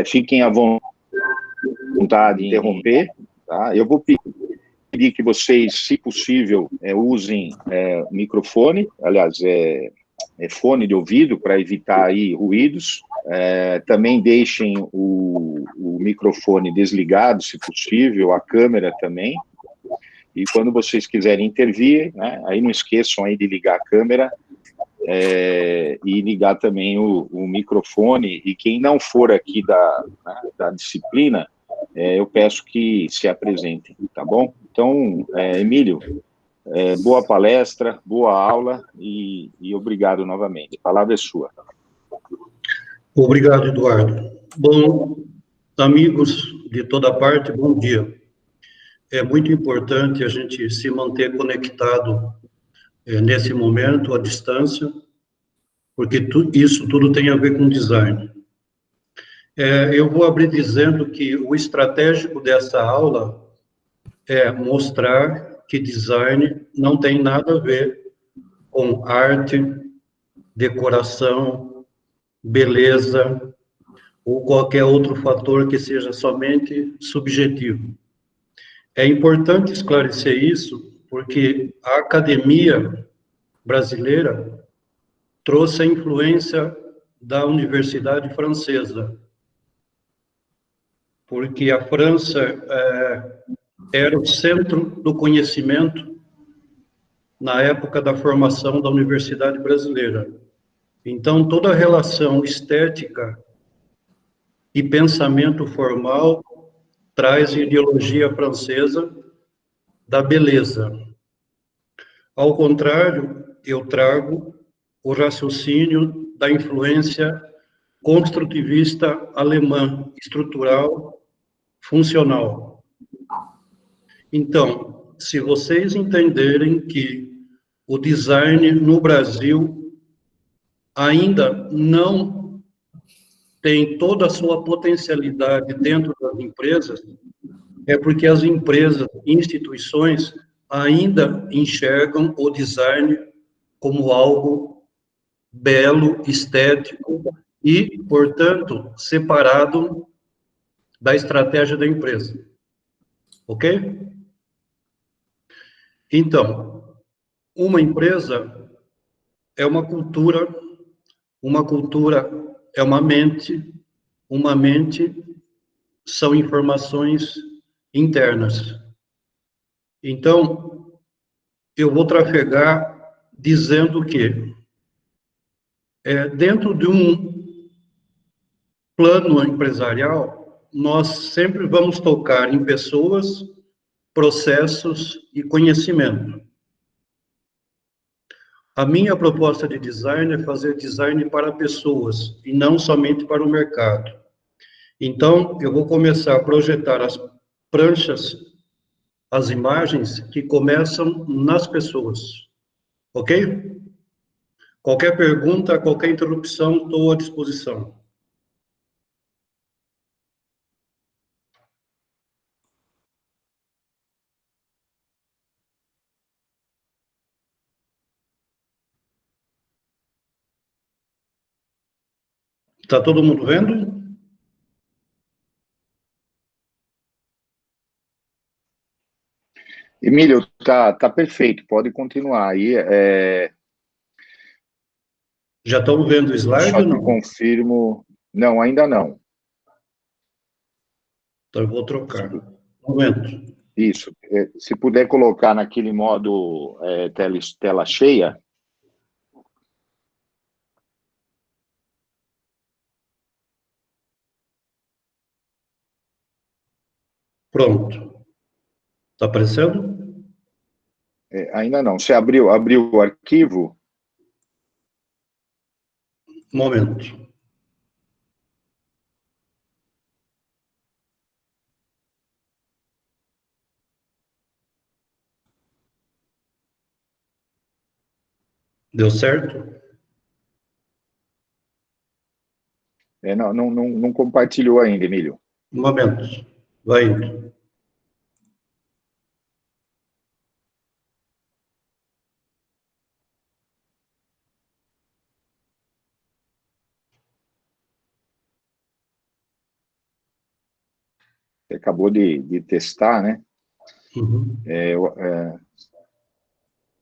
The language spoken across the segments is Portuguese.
Fiquem à vontade de interromper, tá? Eu vou pedir que vocês, se possível, usem microfone, aliás, fone de ouvido, para evitar aí ruídos. Também deixem o microfone desligado, se possível, a câmera também. E quando vocês quiserem intervir, né, aí não esqueçam aí de ligar a câmera e ligar também o microfone. E quem não for aqui da disciplina, eu peço que se apresentem, tá bom? Então, Emílio, boa palestra, boa aula e obrigado novamente. A palavra é sua. Obrigado, Eduardo. Bom, amigos de toda parte, bom dia. É muito importante a gente se manter conectado nesse momento, à distância, porque isso tudo tem a ver com design. Eu vou abrir dizendo que o estratégico dessa aula é mostrar que design não tem nada a ver com arte, decoração, beleza, ou qualquer outro fator que seja somente subjetivo. É importante esclarecer isso, porque a academia brasileira trouxe a influência da Universidade Francesa, porque a França era o centro do conhecimento na época da formação da Universidade Brasileira. Então, toda a relação estética e pensamento formal traz ideologia francesa da beleza. Ao contrário, eu trago o raciocínio da influência construtivista alemã, estrutural, funcional. Então, se vocês entenderem que o design no Brasil ainda não tem toda a sua potencialidade dentro das empresas, é porque as empresas, instituições, ainda enxergam o design como algo belo, estético e, portanto, separado da estratégia da empresa. Ok? Então, uma empresa é uma cultura é uma mente são informações internas. Então, eu vou trafegar dizendo que, dentro de um plano empresarial, nós sempre vamos tocar em pessoas, processos e conhecimento. A minha proposta de design é fazer design para pessoas e não somente para o mercado. Então, eu vou começar a projetar as pranchas, as imagens que começam nas pessoas. Ok? Qualquer pergunta, qualquer interrupção, estou à disposição. Está todo mundo vendo? Emílio, tá perfeito, pode continuar aí. Já estão vendo o slide ou Só te não? confirmo. Não, ainda não. Então, eu vou trocar. Um momento. Isso. Se puder colocar naquele modo tela cheia. Pronto. Está aparecendo? Ainda não. Você abriu o arquivo? Um momento. Deu certo? Não compartilhou ainda, Emílio. Um momento. Vai indo. Você acabou de testar, né? Uhum.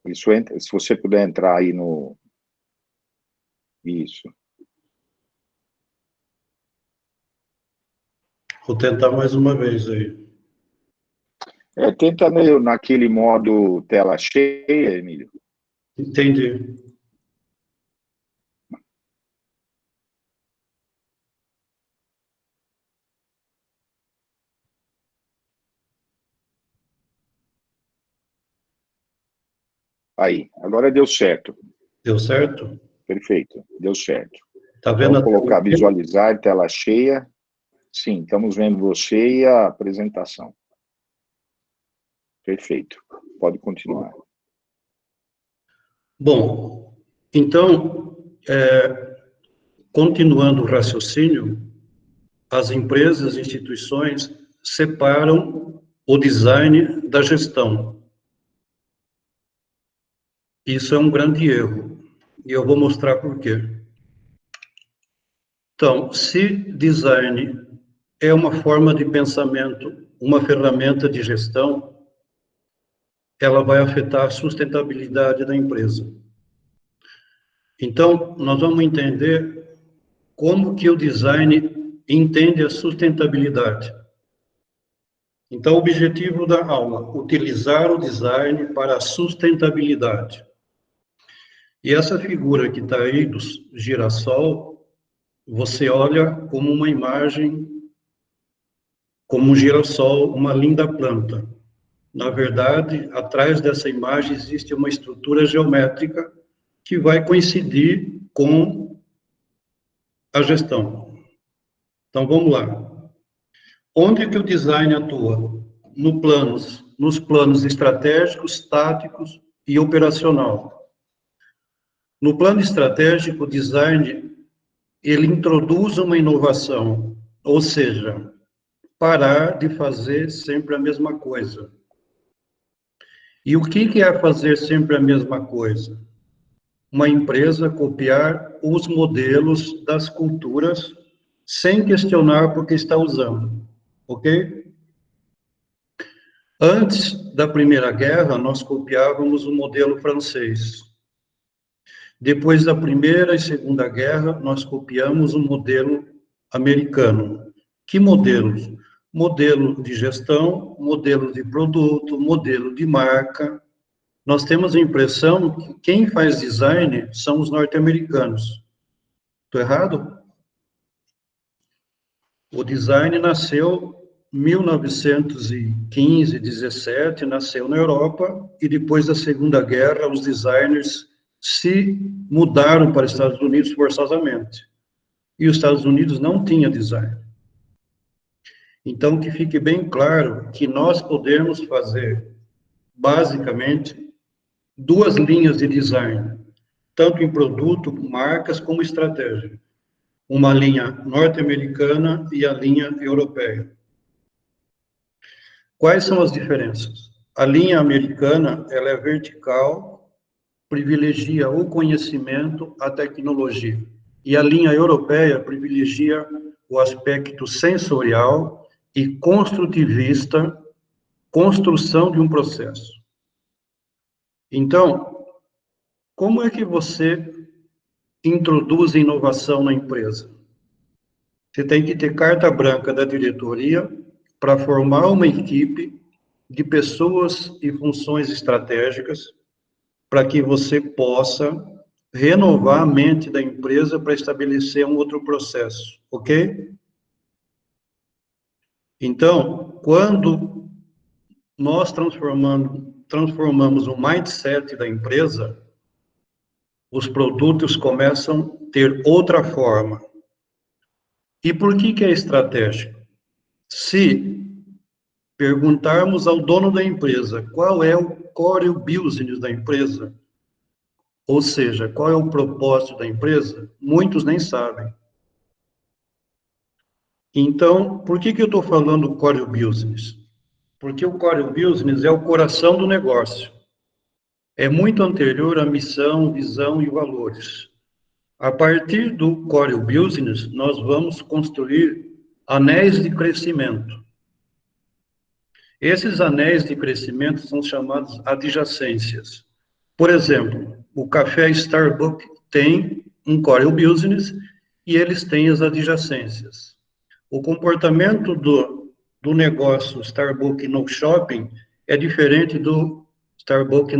Isso entra, se você puder entrar aí no... Isso. Vou tentar mais uma vez aí. Tenta naquele modo tela cheia, Emílio. Entendi. Aí, agora deu certo. Deu certo? Perfeito, deu certo. Tá vendo Vamos colocar tela? visualizar tela cheia. Sim, estamos vendo você e a apresentação. Perfeito, pode continuar. Bom, então, continuando o raciocínio, as empresas e instituições separam o design da gestão. Isso é um grande erro, e eu vou mostrar por quê. Então, se design é uma forma de pensamento, uma ferramenta de gestão, ela vai afetar a sustentabilidade da empresa. Então, nós vamos entender como que o design entende a sustentabilidade. Então, o objetivo da aula, utilizar o design para a sustentabilidade. E essa figura que está aí do girassol, você olha como uma imagem, como um girassol, uma linda planta. Na verdade, atrás dessa imagem existe uma estrutura geométrica que vai coincidir com a gestão. Então, vamos lá. Onde que o design atua? Nos planos estratégicos, táticos e operacional. No plano estratégico, o design, ele introduz uma inovação, ou seja, parar de fazer sempre a mesma coisa. E o que é fazer sempre a mesma coisa? Uma empresa copiar os modelos das culturas sem questionar por que está usando, ok? Antes da Primeira Guerra, nós copiávamos o modelo francês. Depois da Primeira e Segunda Guerra, nós copiamos o modelo americano. Que modelos? Modelo de gestão, modelo de produto, modelo de marca. Nós temos a impressão que quem faz design são os norte-americanos. Estou errado? O design nasceu em 1915, 17, nasceu na Europa, e depois da Segunda Guerra, os designers se mudaram para os Estados Unidos forçosamente. E os Estados Unidos não tinha design. Então, que fique bem claro que nós podemos fazer, basicamente, duas linhas de design, tanto em produto, marcas, como estratégia. Uma linha norte-americana e a linha europeia. Quais são as diferenças? A linha americana, ela é vertical, privilegia o conhecimento, a tecnologia. E a linha europeia privilegia o aspecto sensorial e construtivista, construção de um processo. Então, como é que você introduz inovação na empresa? Você tem que ter carta branca da diretoria para formar uma equipe de pessoas e funções estratégicas para que você possa renovar a mente da empresa para estabelecer um outro processo, ok? Então, quando nós transformamos o mindset da empresa, os produtos começam a ter outra forma. E por que é estratégico? Se perguntarmos ao dono da empresa qual é o core business da empresa, ou seja, qual é o propósito da empresa, muitos nem sabem. Então, por que eu estou falando core business? Porque o core business é o coração do negócio. É muito anterior à missão, visão e valores. A partir do core business, nós vamos construir anéis de crescimento. Esses anéis de crescimento são chamados adjacências. Por exemplo, o café Starbucks tem um core business e eles têm as adjacências. O comportamento do negócio Starbucks no shopping é diferente do Starbucks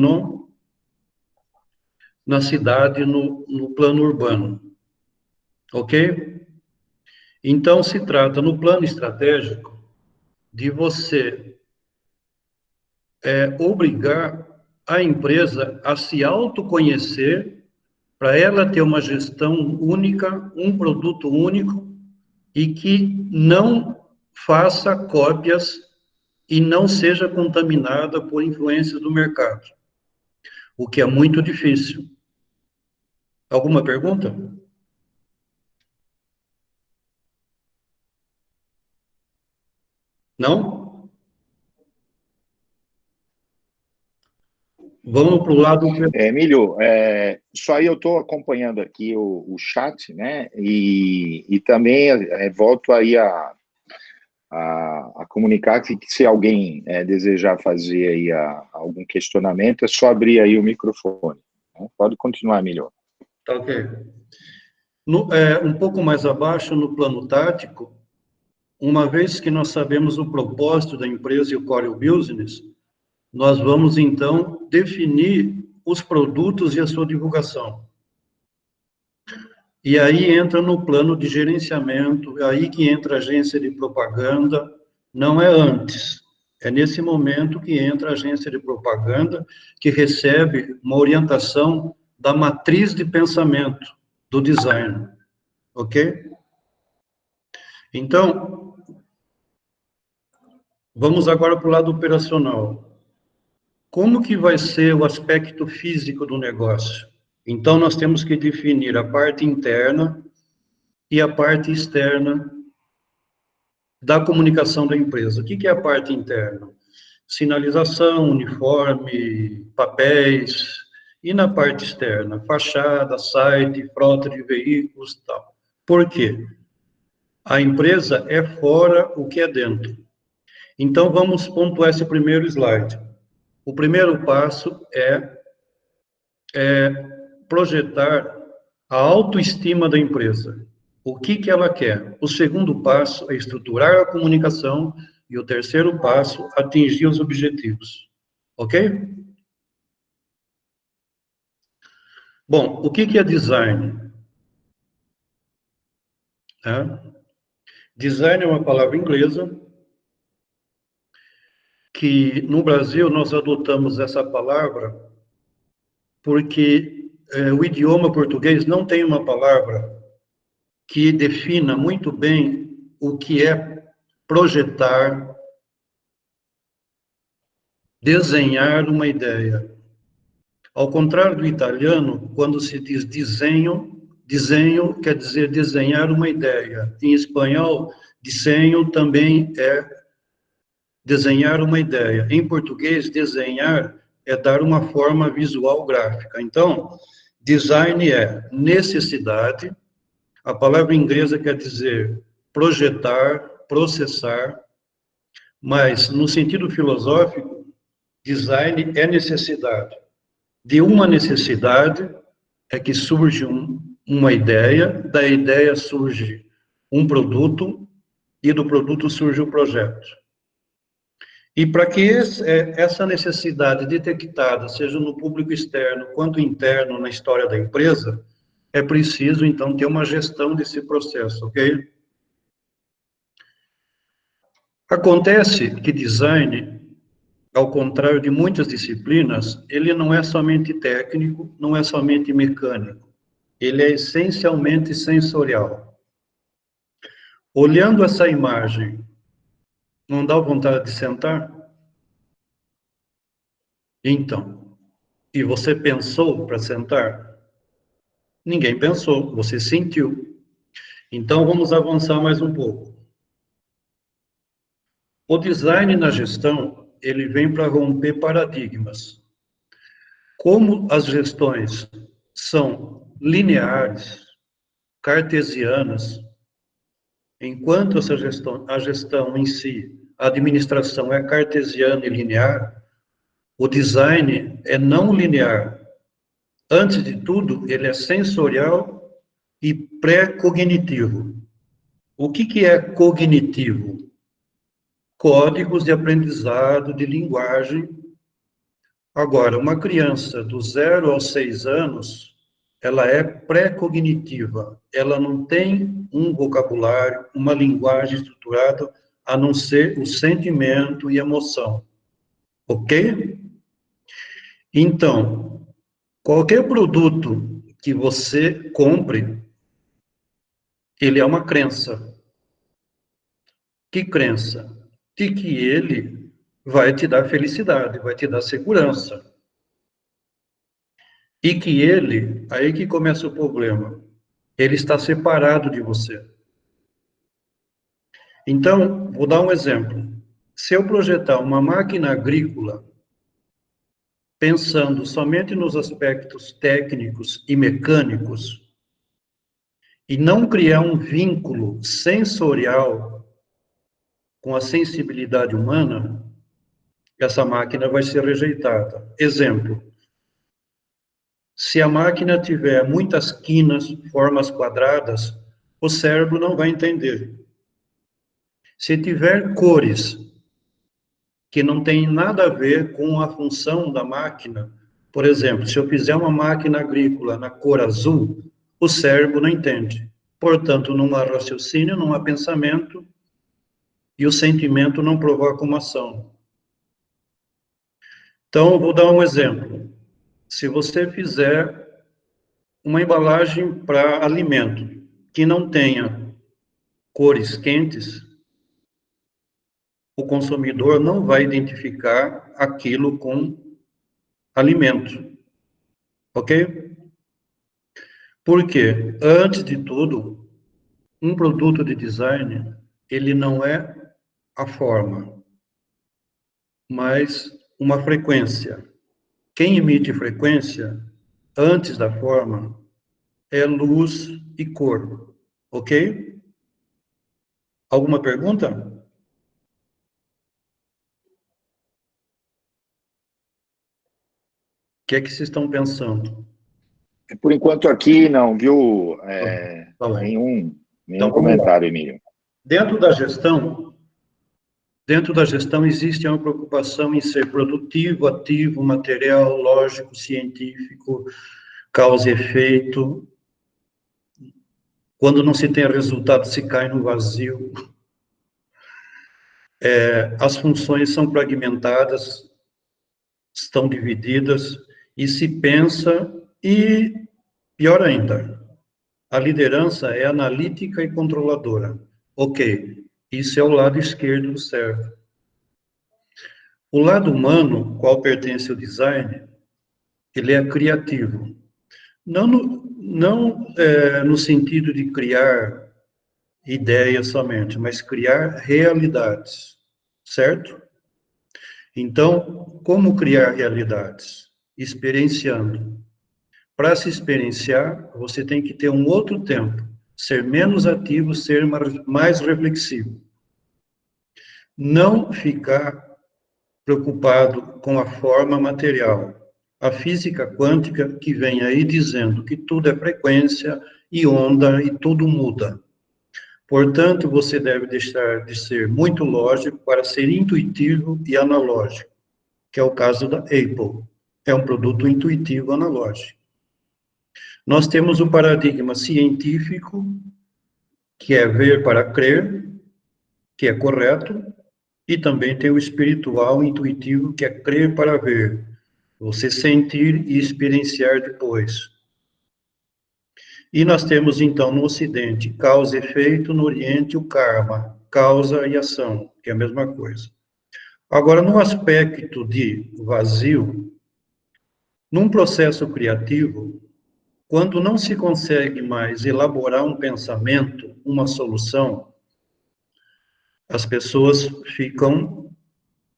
na cidade, no plano urbano. Ok? Então, se trata, no plano estratégico, de você obrigar a empresa a se autoconhecer para ela ter uma gestão única, um produto único e que não faça cópias e não seja contaminada por influências do mercado, o que é muito difícil. Alguma pergunta? Não? Vamos para o lado... Emílio, só aí eu estou acompanhando aqui o chat, né, e também volto aí a comunicar que se alguém desejar fazer aí algum questionamento, é só abrir aí o microfone. Né? Pode continuar, Emílio. Tá ok. Um pouco mais abaixo, no plano tático, uma vez que nós sabemos o propósito da empresa e o core business, nós vamos, então, definir os produtos e a sua divulgação. E aí entra no plano de gerenciamento, aí que entra a agência de propaganda, não é antes. É nesse momento que entra a agência de propaganda, que recebe uma orientação da matriz de pensamento do design, ok? Então, vamos agora para o lado operacional. Como que vai ser o aspecto físico do negócio? Então, nós temos que definir a parte interna e a parte externa da comunicação da empresa. O que é a parte interna? Sinalização, uniforme, papéis. E na parte externa? Fachada, site, frota de veículos e tal. Por quê? A empresa é fora o que é dentro. Então, vamos pontuar esse primeiro slide. O primeiro passo é projetar a autoestima da empresa. O que ela quer? O segundo passo é estruturar a comunicação e o terceiro passo, atingir os objetivos. Ok? Bom, o que é design? Design é uma palavra inglesa que, no Brasil, nós adotamos essa palavra porque o idioma português não tem uma palavra que defina muito bem o que é projetar, desenhar uma ideia. Ao contrário do italiano, quando se diz desenho quer dizer desenhar uma ideia. Em espanhol, desenho também é desenhar uma ideia. Em português, desenhar é dar uma forma visual gráfica. Então, design é necessidade. A palavra inglesa quer dizer projetar, processar, mas no sentido filosófico, design é necessidade. De uma necessidade é que surge uma ideia, da ideia surge um produto e do produto surge o projeto. E para que essa necessidade detectada, seja no público externo quanto interno na história da empresa, é preciso, então, ter uma gestão desse processo, ok? Acontece que design, ao contrário de muitas disciplinas, ele não é somente técnico, não é somente mecânico, ele é essencialmente sensorial. Olhando essa imagem, não dá vontade de sentar? Então, e você pensou para sentar? Ninguém pensou, você sentiu. Então, vamos avançar mais um pouco. O design na gestão, ele vem para romper paradigmas. Como as gestões são lineares, cartesianas, enquanto a gestão em si, a administração é cartesiana e linear, o design é não linear. Antes de tudo, ele é sensorial e pré-cognitivo. O que é cognitivo? Códigos de aprendizado, de linguagem. Agora, uma criança do 0 aos 6 anos, ela é pré-cognitiva. Ela não tem um vocabulário, uma linguagem estruturada, a não ser o sentimento e emoção. Ok? Então, qualquer produto que você compre, ele é uma crença. Que crença? De que ele vai te dar felicidade, vai te dar segurança. E que ele, aí que começa o problema, ele está separado de você. Então, vou dar um exemplo. Se eu projetar uma máquina agrícola, pensando somente nos aspectos técnicos e mecânicos, e não criar um vínculo sensorial com a sensibilidade humana, essa máquina vai ser rejeitada. Exemplo, se a máquina tiver muitas quinas, formas quadradas, o cérebro não vai entender. Se tiver cores que não tem nada a ver com a função da máquina, por exemplo, se eu fizer uma máquina agrícola na cor azul, o cérebro não entende. Portanto, não há raciocínio, não há pensamento, e o sentimento não provoca uma ação. Então, vou dar um exemplo. Se você fizer uma embalagem para alimento que não tenha cores quentes, o consumidor não vai identificar aquilo com alimento. Ok? Porque, antes de tudo, um produto de design, ele não é a forma, mas uma frequência. Quem emite frequência, antes da forma, é luz e cor. Ok? Alguma pergunta? O que é que vocês estão pensando? Por enquanto aqui não, viu? Tá bom. Nenhum Então, comentário, Emílio. Dentro da gestão existe uma preocupação em ser produtivo, ativo, material, lógico, científico, causa e efeito. Quando não se tem resultado, se cai no vazio. As funções são fragmentadas, estão divididas, e se pensa, e pior ainda, a liderança é analítica e controladora. Ok, isso é o lado esquerdo do cérebro. O lado humano, qual pertence ao design, ele é criativo. Não no sentido de criar ideias somente, mas criar realidades, certo? Então, como criar realidades? Experienciando. Para se experienciar, você tem que ter um outro tempo, ser menos ativo, ser mais reflexivo. Não ficar preocupado com a forma material. A física quântica que vem aí dizendo que tudo é frequência e onda e tudo muda. Portanto, você deve deixar de ser muito lógico para ser intuitivo e analógico, que é o caso da Apple. É um produto intuitivo analógico. Nós temos o paradigma científico, que é ver para crer, que é correto, e também tem o espiritual intuitivo, que é crer para ver, você sentir e experienciar depois. E nós temos, então, no Ocidente, causa e efeito, no Oriente, o karma, causa e ação, que é a mesma coisa. Agora, no aspecto de vazio, num processo criativo, quando não se consegue mais elaborar um pensamento, uma solução, as pessoas ficam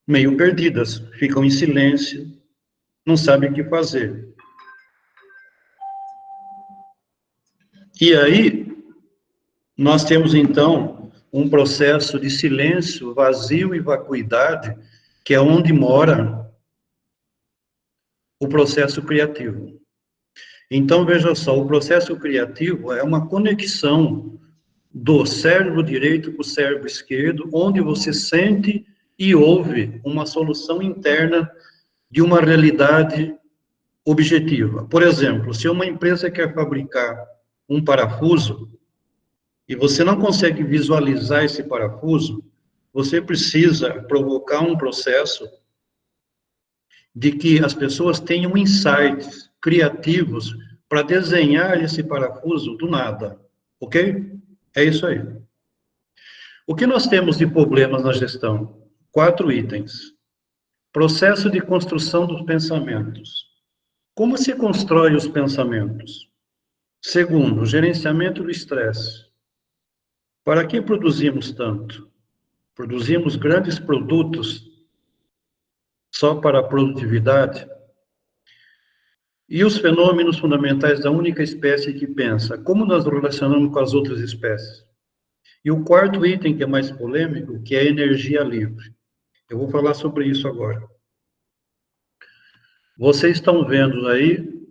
meio perdidas, ficam em silêncio, não sabem o que fazer. E aí, nós temos, então, um processo de silêncio, vazio e vacuidade, que é onde mora o processo criativo. Então, veja só, o processo criativo é uma conexão do cérebro direito com o cérebro esquerdo, onde você sente e ouve uma solução interna de uma realidade objetiva. Por exemplo, se uma empresa quer fabricar um parafuso e você não consegue visualizar esse parafuso, você precisa provocar um processo de que as pessoas tenham insights criativos para desenhar esse parafuso do nada, ok? É isso aí. O que nós temos de problemas na gestão? 4 itens. Processo de construção dos pensamentos. Como se constrói os pensamentos? Segundo, gerenciamento do estresse. Para que produzimos tanto? Produzimos grandes produtos só para a produtividade? E os fenômenos fundamentais da única espécie que pensa? Como nós nos relacionamos com as outras espécies? E o quarto item, que é mais polêmico, que é a energia livre. Eu vou falar sobre isso agora. Vocês estão vendo aí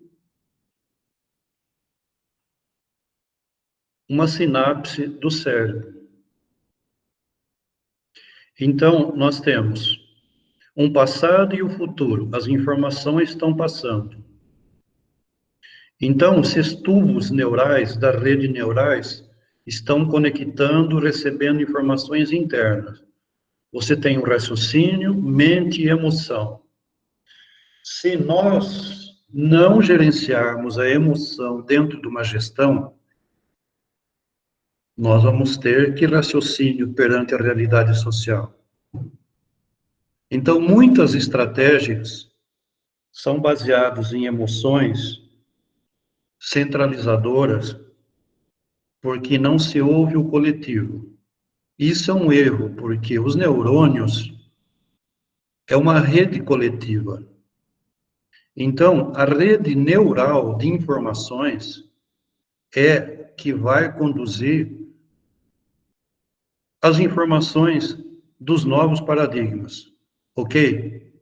uma sinapse do cérebro. Então, nós temos um passado e o futuro. As informações estão passando. Então, os tubos neurais da rede neurais estão conectando, recebendo informações internas. Você tem o raciocínio, mente e emoção. Se nós não gerenciarmos a emoção dentro de uma gestão, nós vamos ter que raciocínio perante a realidade social. Então, muitas estratégias são baseadas em emoções centralizadoras, porque não se ouve o coletivo. Isso é um erro, porque os neurônios é uma rede coletiva. Então, a rede neural de informações é que vai conduzir as informações dos novos paradigmas, ok?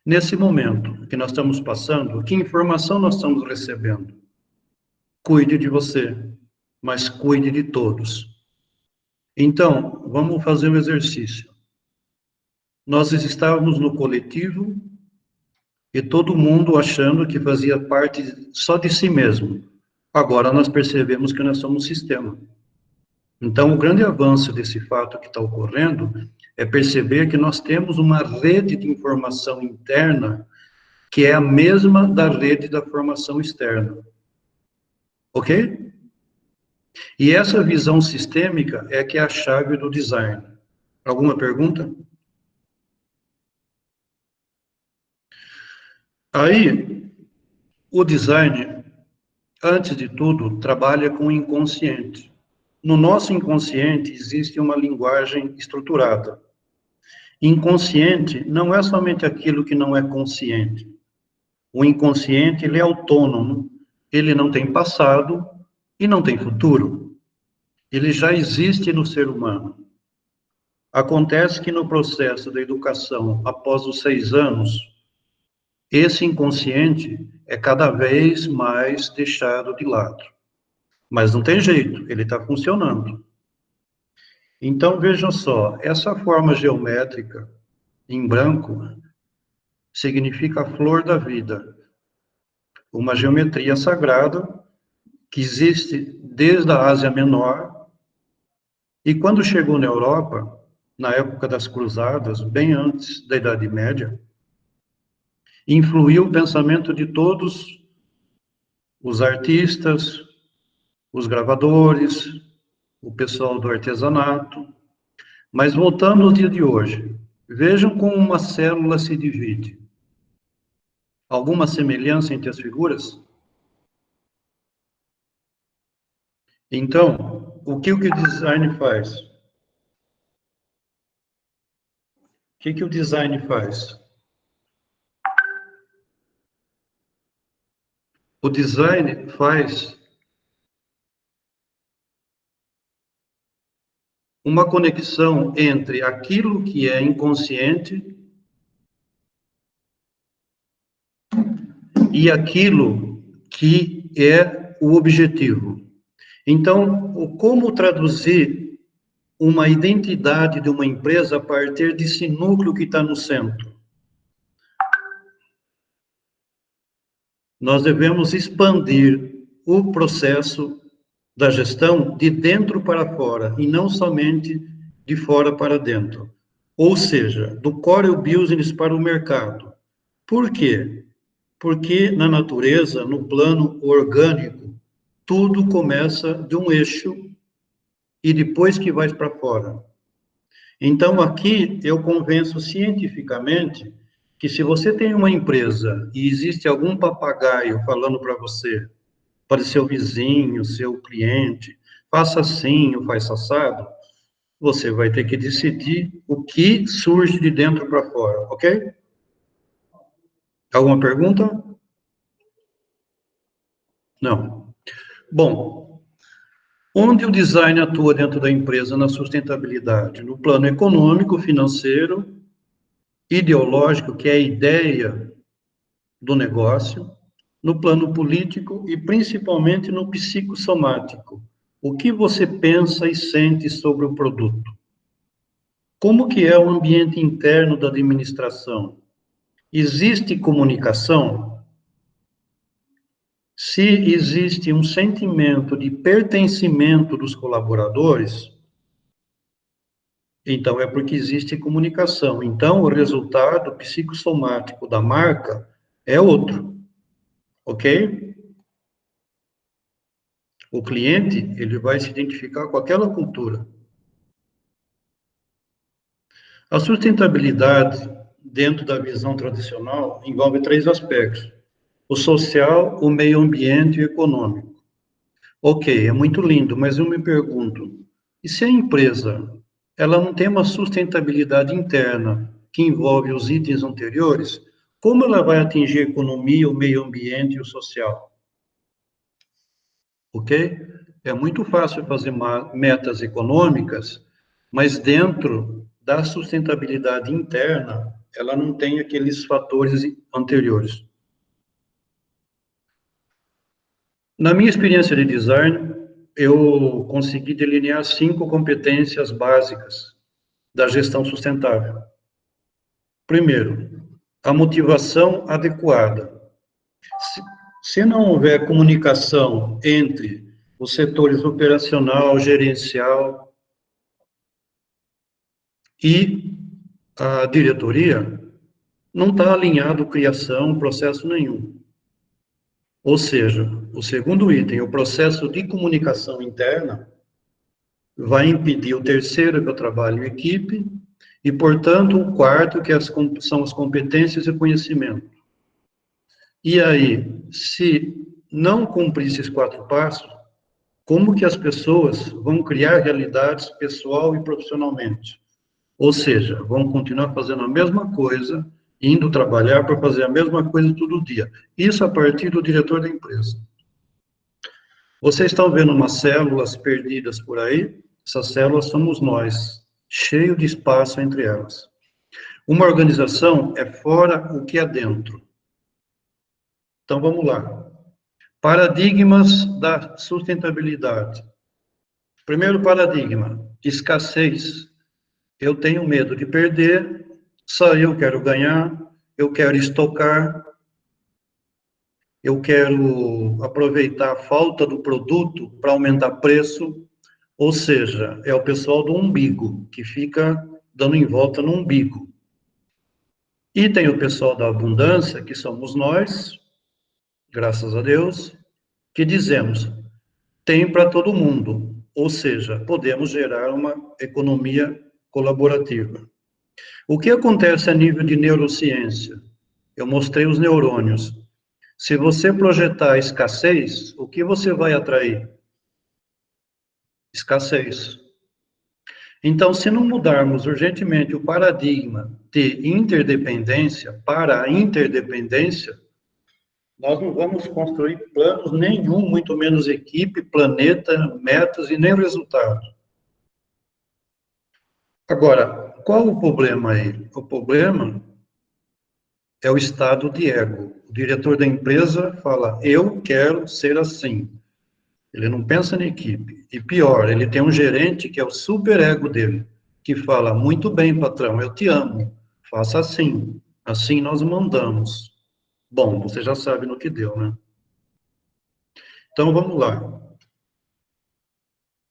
Nesse momento que nós estamos passando, que informação nós estamos recebendo? Cuide de você, mas cuide de todos. Então, vamos fazer um exercício. Nós estávamos no coletivo e todo mundo achando que fazia parte só de si mesmo. Agora nós percebemos que nós somos um sistema. Então, o grande avanço desse fato que está ocorrendo é perceber que nós temos uma rede de informação interna que é a mesma da rede da formação externa. Ok? E essa visão sistêmica é que é a chave do design. Alguma pergunta? Aí, o design, antes de tudo, trabalha com o inconsciente. No nosso inconsciente existe uma linguagem estruturada. Inconsciente não é somente aquilo que não é consciente. O inconsciente, ele é autônomo, ele não tem passado e não tem futuro. Ele já existe no ser humano. Acontece que no processo da educação, após os 6 anos, esse inconsciente é cada vez mais deixado de lado. Mas não tem jeito, ele está funcionando. Então, vejam só, essa forma geométrica em branco significa a flor da vida, uma geometria sagrada que existe desde a Ásia Menor e quando chegou na Europa, na época das Cruzadas, bem antes da Idade Média, influiu o pensamento de todos os artistas, os gravadores, o pessoal do artesanato. Mas voltando ao dia de hoje, vejam como uma célula se divide. Alguma semelhança entre as figuras? Então, o que o design faz? O que o design faz? O design faz uma conexão entre aquilo que é inconsciente e aquilo que é o objetivo. Então, como traduzir uma identidade de uma empresa a partir desse núcleo que está no centro? Nós devemos expandir o processo da gestão de dentro para fora, e não somente de fora para dentro. Ou seja, do core business para o mercado. Por quê? Porque na natureza, no plano orgânico, tudo começa de um eixo e depois que vai para fora. Então, aqui eu convenço cientificamente que se você tem uma empresa e existe algum papagaio falando para você, pode ser o vizinho, seu cliente, faça assim ou faz assado, você vai ter que decidir o que surge de dentro para fora, ok? Alguma pergunta? Não. Bom, onde o design atua dentro da empresa na sustentabilidade? No plano econômico, financeiro, ideológico, que é a ideia do negócio, no plano político e principalmente no psicossomático. O que você pensa e sente sobre o produto? Como que é o ambiente interno da administração? Existe comunicação? Se existe um sentimento de pertencimento dos colaboradores, então é porque existe comunicação. Então, o resultado psicossomático da marca é outro, ok? O cliente, ele vai se identificar com aquela cultura. A sustentabilidade, dentro da visão tradicional, envolve 3 aspectos: o social, o meio ambiente e o econômico. Ok, é muito lindo, mas eu me pergunto, e se a empresa, ela não tem uma sustentabilidade interna que envolve os itens anteriores, como ela vai atingir a economia, o meio ambiente e o social? Ok? É muito fácil fazer metas econômicas, mas dentro da sustentabilidade interna, ela não tem aqueles fatores anteriores. Na minha experiência de design, eu consegui delinear 5 competências básicas da gestão sustentável. Primeiro, a motivação adequada. Se não houver comunicação entre os setores operacional, gerencial e a diretoria, não está alinhado criação, processo nenhum. Ou seja, o segundo item, o processo de comunicação interna, vai impedir o terceiro, que é o trabalho em equipe, e, portanto, o quarto, que são as competências e conhecimento. E aí, se não cumprir esses 4 passos, como que as pessoas vão criar realidades pessoal e profissionalmente? Ou seja, vão continuar fazendo a mesma coisa, indo trabalhar para fazer a mesma coisa todo dia. Isso a partir do diretor da empresa. Vocês estão vendo umas células perdidas por aí? Essas células somos nós, cheio de espaço entre elas. Uma organização é fora o que é dentro. Então, vamos lá. Paradigmas da sustentabilidade. Primeiro paradigma, escassez. Eu tenho medo de perder, só eu quero ganhar, eu quero estocar, eu quero aproveitar a falta do produto para aumentar preço, ou seja, é o pessoal do umbigo, que fica dando em volta no umbigo. E tem o pessoal da abundância, que somos nós, graças a Deus, que dizemos, tem para todo mundo, ou seja, podemos gerar uma economia colaborativa. O que acontece a nível de neurociência? Eu mostrei os neurônios. Se você projetar escassez, o que você vai atrair? Escassez. Então, se não mudarmos urgentemente o paradigma de interdependência para a interdependência, nós não vamos construir planos nenhum, muito menos equipe, planeta, metas e nem resultado. Agora, qual o problema aí? O problema é o estado de ego. O diretor da empresa fala, eu quero ser assim. Ele não pensa na equipe. E pior, ele tem um gerente que é o superego dele, que fala, muito bem, patrão, eu te amo, faça assim, assim nós mandamos. Bom, você já sabe no que deu, né? Então, vamos lá.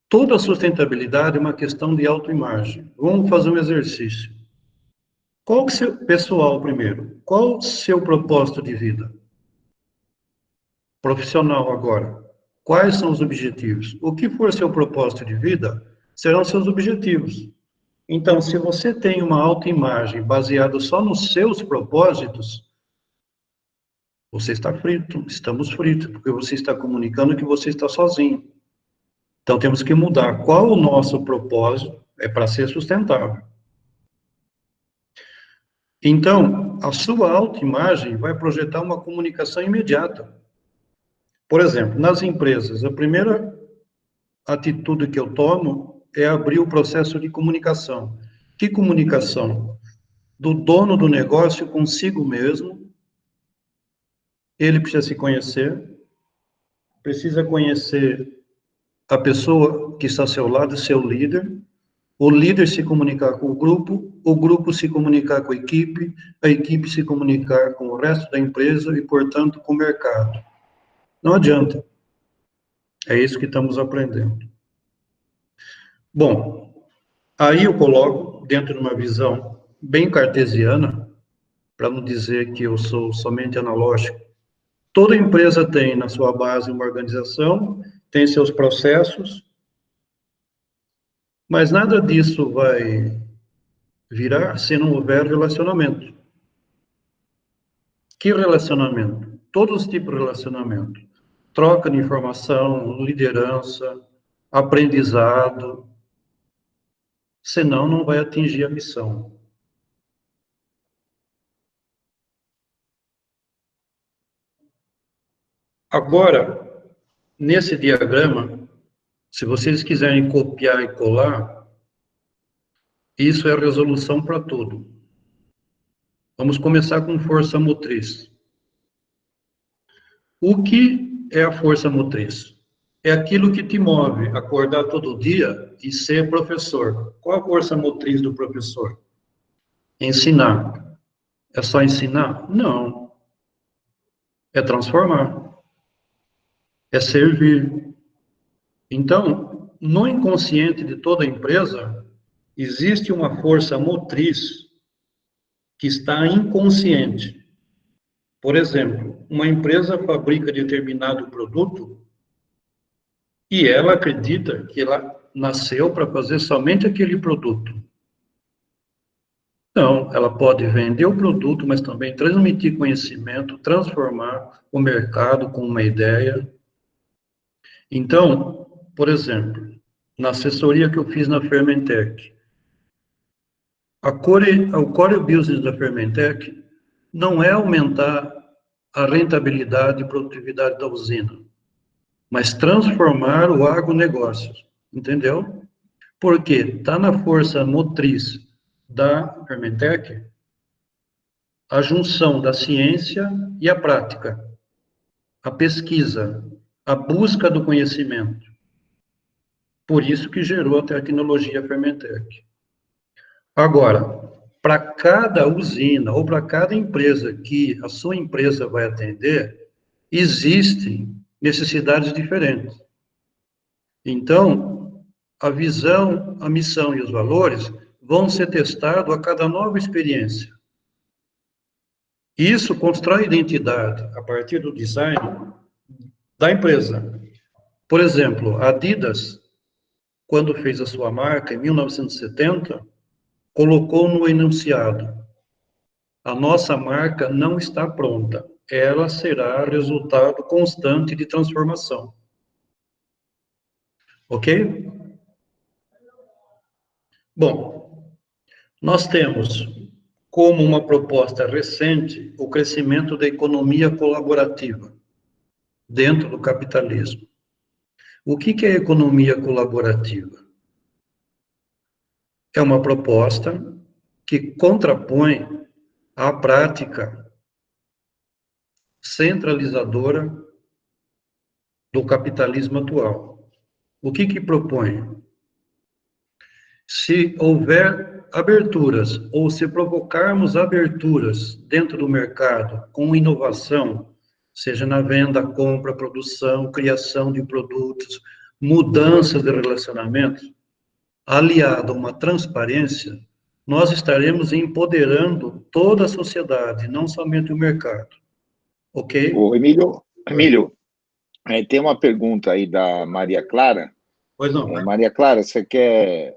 Toda sustentabilidade é uma questão de autoimagem. Vamos fazer um exercício. Qual que é o seu, pessoal, primeiro, qual o seu propósito de vida? Profissional agora. Quais são os objetivos? O que for seu propósito de vida, serão seus objetivos. Então, se você tem uma autoimagem baseada só nos seus propósitos, você está frito, estamos fritos, porque você está comunicando que você está sozinho. Então, temos que mudar. Qual o nosso propósito? É para ser sustentável. Então, a sua autoimagem vai projetar uma comunicação imediata. Por exemplo, nas empresas, a primeira atitude que eu tomo é abrir o processo de comunicação. Que comunicação? Do dono do negócio consigo mesmo. Ele precisa se conhecer, precisa conhecer a pessoa que está ao seu lado, seu líder, o líder se comunicar com o grupo se comunicar com a equipe se comunicar com o resto da empresa e, portanto, com o mercado. Não adianta. É isso que estamos aprendendo. Bom, aí eu coloco, dentro de uma visão bem cartesiana, para não dizer que eu sou somente analógico, toda empresa tem na sua base uma organização, tem seus processos, mas nada disso vai virar se não houver relacionamento. Que relacionamento? Todos os tipos de relacionamento. Troca de informação, liderança, aprendizado, senão não vai atingir a missão. Agora, nesse diagrama, se vocês quiserem copiar e colar, isso é a resolução para tudo. Vamos começar com força motriz. O que é a força motriz? É aquilo que te move, acordar todo dia e ser professor. Qual a força motriz do professor? Ensinar. É só ensinar? Não. É transformar. É servir. Então, no inconsciente de toda empresa, existe uma força motriz que está inconsciente. Por exemplo, uma empresa fabrica determinado produto e ela acredita que ela nasceu para fazer somente aquele produto. Não, ela pode vender o produto, mas também transmitir conhecimento, transformar o mercado com uma ideia. Então, por exemplo, na assessoria que eu fiz na Fermentec, o core business da Fermentec não é aumentar a rentabilidade e produtividade da usina, mas transformar o agronegócio, entendeu? Porque está na força motriz da Fermentec a junção da ciência e a prática, a pesquisa, a busca do conhecimento. Por isso que gerou a tecnologia Fermentec. Agora, para cada usina ou para cada empresa que a sua empresa vai atender, existem necessidades diferentes. Então, a visão, a missão e os valores vão ser testados a cada nova experiência. Isso constrói identidade a partir do design da empresa. Por exemplo, a Adidas, quando fez a sua marca, em 1970, colocou no enunciado: a nossa marca não está pronta, ela será resultado constante de transformação. Ok? Bom, nós temos como uma proposta recente o crescimento da economia colaborativa dentro do capitalismo. O que é economia colaborativa? é uma proposta que contrapõe a prática centralizadora do capitalismo atual. O que propõe? Se houver aberturas, ou se provocarmos aberturas dentro do mercado com inovação, seja na venda, compra, produção, criação de produtos, mudança de relacionamento, aliado a uma transparência, nós estaremos empoderando toda a sociedade, não somente o mercado. Ok? Ô, Emílio, tem uma pergunta aí da Maria Clara. Pois não. Maria Clara, você quer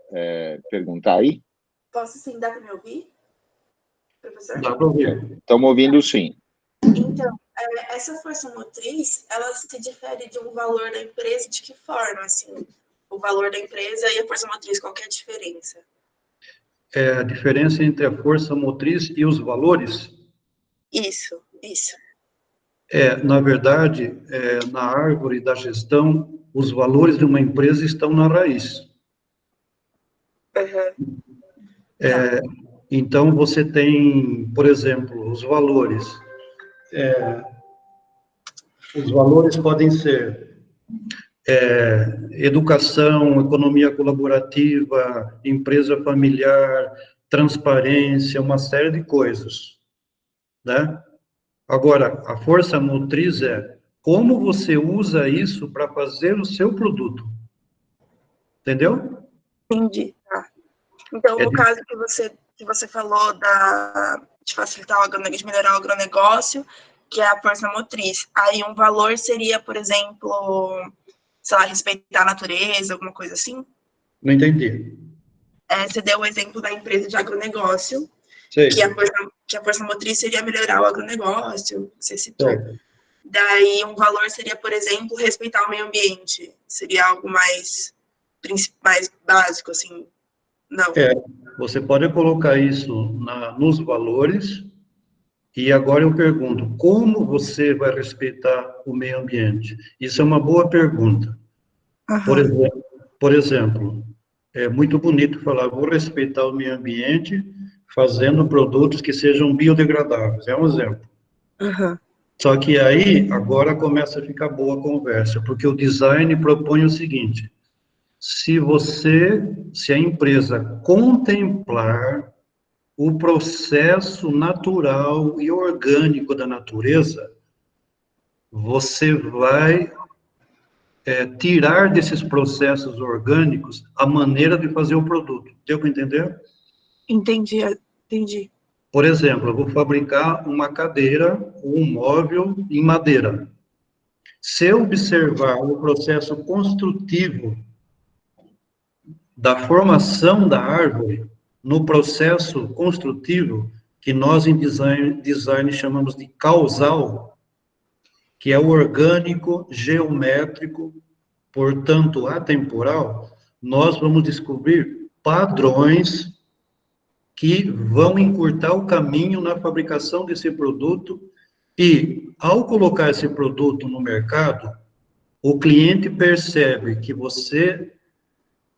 perguntar aí? Posso sim, dá para me ouvir, professor? Dá para ouvir. Estamos ouvindo sim. Então, essa força motriz, ela se difere de um valor da empresa de que forma, assim? O valor da empresa e a força motriz, qual que é a diferença? A diferença entre a força motriz e os valores? Isso. Na verdade, na árvore da gestão, os valores de uma empresa estão na raiz. Uhum. Então, você tem, por exemplo, os valores. Os valores podem ser educação, economia colaborativa, empresa familiar, transparência, uma série de coisas, né? Agora, a força motriz é como você usa isso para fazer o seu produto. Entendeu? Entendi. Tá. Então, no caso que você falou de facilitar de melhorar o agronegócio, que é a força motriz, aí um valor seria, por exemplo, sei lá, respeitar a natureza, alguma coisa assim? Não entendi. Você deu o exemplo da empresa de agronegócio, Sei. que a força motriz seria melhorar o agronegócio, você citou. Sei. Daí, um valor seria, por exemplo, respeitar o meio ambiente. Seria algo mais básico, assim, não. Você pode colocar isso nos valores, e agora eu pergunto, como você vai respeitar o meio ambiente? Isso é uma boa pergunta. Uhum. Por exemplo, é muito bonito falar, vou respeitar o meio ambiente fazendo produtos que sejam biodegradáveis, é um exemplo. Uhum. Só que aí, agora começa a ficar boa a conversa, porque o design propõe o seguinte, se a empresa contemplar o processo natural e orgânico da natureza, você vai tirar desses processos orgânicos a maneira de fazer o produto. Deu para entender? Entendi. Por exemplo, eu vou fabricar uma cadeira ou um móvel em madeira. Se eu observar o processo construtivo da formação da árvore, no processo construtivo, que nós em design chamamos de causal, que é o orgânico, geométrico, portanto atemporal, nós vamos descobrir padrões que vão encurtar o caminho na fabricação desse produto e, ao colocar esse produto no mercado, o cliente percebe que você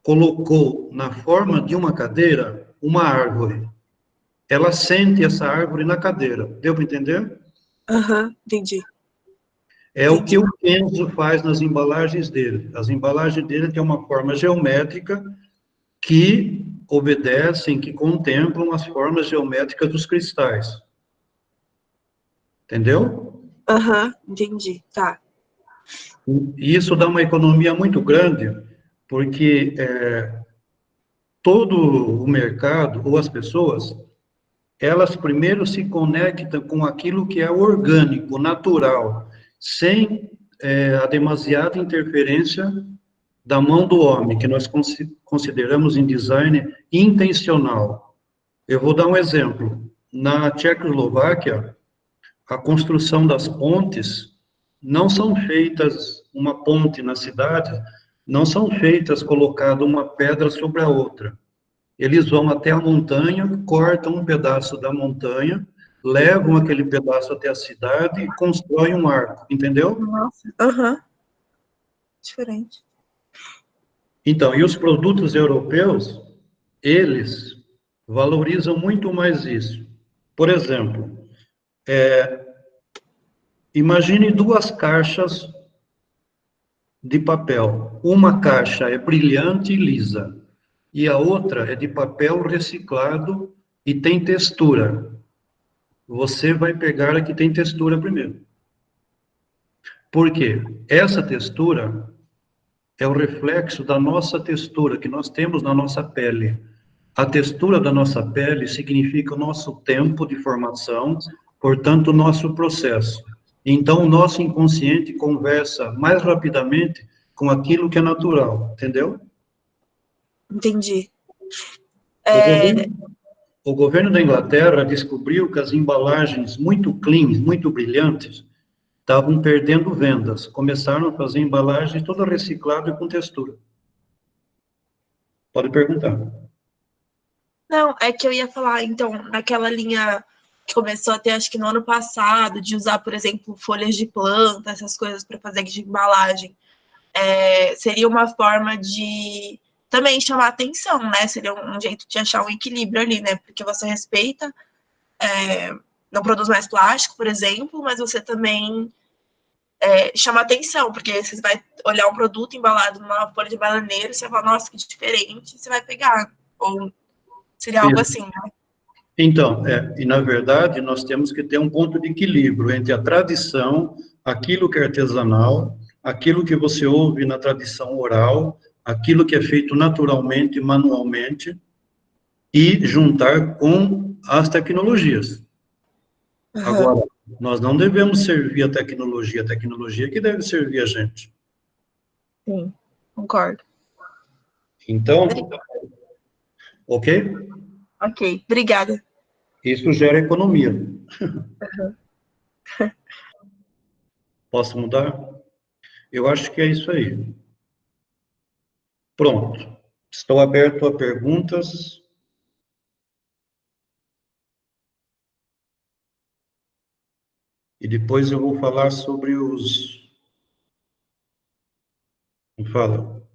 colocou na forma de uma cadeira uma árvore. Ela sente essa árvore na cadeira. Deu para entender? Entendi. É o que o Kenzo faz nas embalagens dele. As embalagens dele têm uma forma geométrica que obedecem, que contemplam as formas geométricas dos cristais. Entendeu? Entendi. Tá. E isso dá uma economia muito grande, porque todo o mercado, ou as pessoas, elas primeiro se conectam com aquilo que é orgânico, natural, sem a demasiada interferência da mão do homem, que nós consideramos em design intencional. Eu vou dar um exemplo. Na Tchecoslováquia, a construção das pontes não são feitas, uma ponte na cidade, não são feitas colocando uma pedra sobre a outra. Eles vão até a montanha, cortam um pedaço da montanha, levam aquele pedaço até a cidade e constroem um arco, entendeu? Nossa, diferente. Então, e os produtos europeus, eles valorizam muito mais isso. Por exemplo, imagine duas caixas de papel. Uma caixa é brilhante e lisa, e a outra é de papel reciclado e tem textura. Você vai pegar a que tem textura primeiro. Por quê? Essa textura é o reflexo da nossa textura que nós temos na nossa pele. A textura da nossa pele significa o nosso tempo de formação, portanto, o nosso processo. Então, o nosso inconsciente conversa mais rapidamente com aquilo que é natural, entendeu? Entendi. O governo da Inglaterra descobriu que as embalagens muito clean, muito brilhantes, estavam perdendo vendas. Começaram a fazer embalagem toda reciclada e com textura. Pode perguntar. Não, é que eu ia falar, então, naquela linha que começou a ter, acho que no ano passado, de usar, por exemplo, folhas de planta, essas coisas para fazer de embalagem. Seria uma forma de também chamar atenção, né? Seria um jeito de achar um equilíbrio ali, né? Porque você respeita, não produz mais plástico, por exemplo, mas você também chama atenção, porque você vai olhar um produto embalado numa folha de bananeira, você vai falar, nossa, que diferente, você vai pegar. Ou seria algo assim, né? Então, e na verdade, nós temos que ter um ponto de equilíbrio entre a tradição, aquilo que é artesanal, aquilo que você ouve na tradição oral, aquilo que é feito naturalmente, manualmente, e juntar com as tecnologias. Uhum. Agora, nós não devemos servir a tecnologia que deve servir a gente. Sim, concordo. Então, ok? Ok, obrigada. Isso gera economia. Uhum. Posso mudar? Eu acho que é isso aí. Pronto. Estou aberto a perguntas. E depois eu vou falar sobre os... Fala.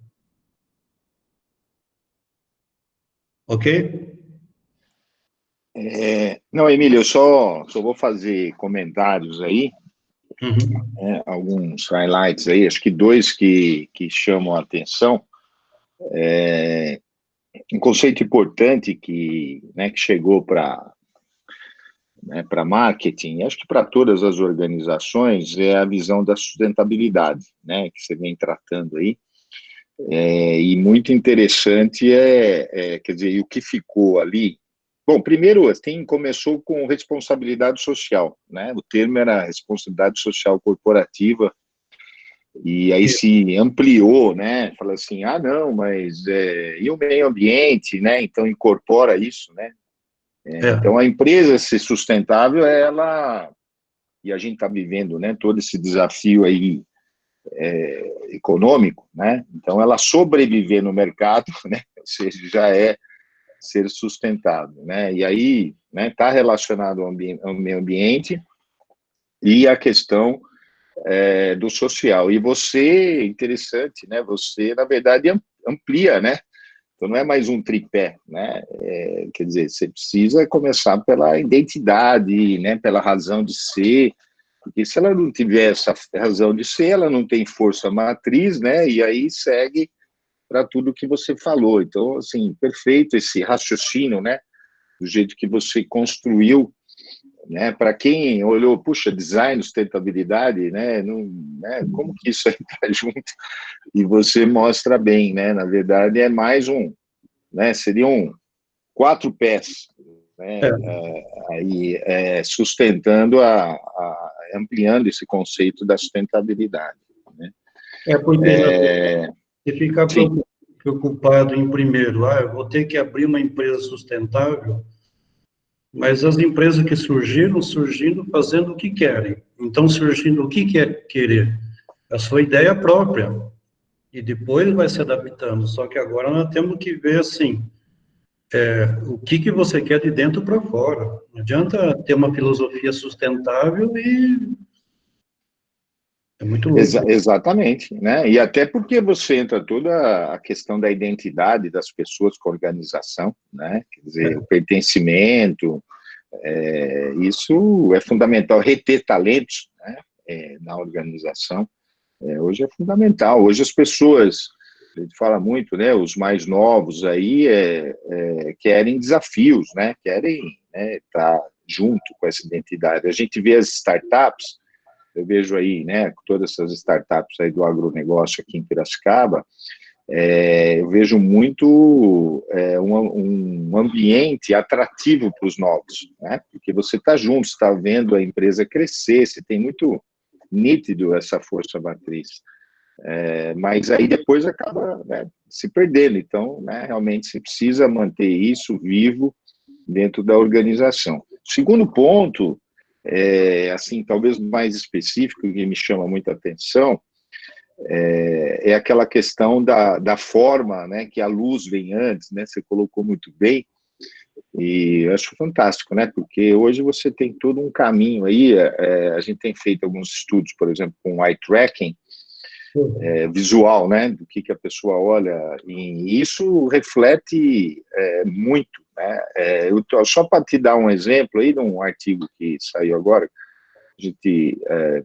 Ok? Não, Emílio, eu só vou fazer comentários aí, Uhum. alguns highlights aí, acho que dois que chamam a atenção. Um conceito importante que chegou para marketing, acho que para todas as organizações, é a visão da sustentabilidade, que você vem tratando aí. E muito interessante quer dizer, e o que ficou ali. Bom, primeiro, assim, começou com responsabilidade social, né? O termo era responsabilidade social corporativa, e aí se ampliou, né? Fala assim, não, mas e o meio ambiente, né? Então incorpora isso, né? Então a empresa ser sustentável, e a gente está vivendo, né? Todo esse desafio aí econômico, né? Então ela sobreviver no mercado, né? Ou seja, já é ser sustentável, né? E aí, né? Está relacionado ao meio ambiente e a questão do social. E você, interessante, né? Você, na verdade, amplia, né? Então, não é mais um tripé, né? Quer dizer, você precisa começar pela identidade, né? Pela razão de ser, porque se ela não tiver essa razão de ser, ela não tem força matriz, né? E aí segue para tudo que você falou. Então, assim, perfeito esse raciocínio, né? Do jeito que você construiu, né? Para quem olhou, puxa, design, sustentabilidade, né? Não, né? Como que isso aí está junto? E você mostra bem, né? Na verdade, é mais né? Seriam 4 pés, né? Aí sustentando ampliando esse conceito da sustentabilidade, né? Porque você fica preocupado em primeiro, eu vou ter que abrir uma empresa sustentável, mas as empresas que surgindo fazendo o que querem. Então, surgindo o que quer querer? A sua ideia própria. E depois vai se adaptando. Só que agora nós temos que ver, assim, o que você quer de dentro para fora. Não adianta ter uma filosofia sustentável e É muito louco. Exatamente, né? E até porque você entra toda a questão da identidade das pessoas com a organização, né? Quer dizer, o pertencimento, isso é fundamental. Reter talentos, né? Na organização, hoje é fundamental. Hoje as pessoas, a gente fala muito, né? Os mais novos aí querem desafios, né? Querem, né, estar junto com essa identidade. A gente vê as startups. Eu vejo aí, né, todas essas startups aí do agronegócio aqui em Piracicaba, eu vejo muito um ambiente atrativo para os novos, né, porque você está junto, você está vendo a empresa crescer, você tem muito nítido essa força matriz, mas aí depois acaba, né, se perdendo. Então, né, realmente se precisa manter isso vivo dentro da organização. Segundo ponto, assim, talvez mais específico, que me chama muita atenção, é aquela questão da forma, né, que a luz vem antes, né, você colocou muito bem, e eu acho fantástico, né, porque hoje você tem todo um caminho aí, a gente tem feito alguns estudos, por exemplo, com eye tracking, visual, né, do que a pessoa olha, e isso reflete muito, né, só para te dar um exemplo aí de um artigo que saiu agora, a gente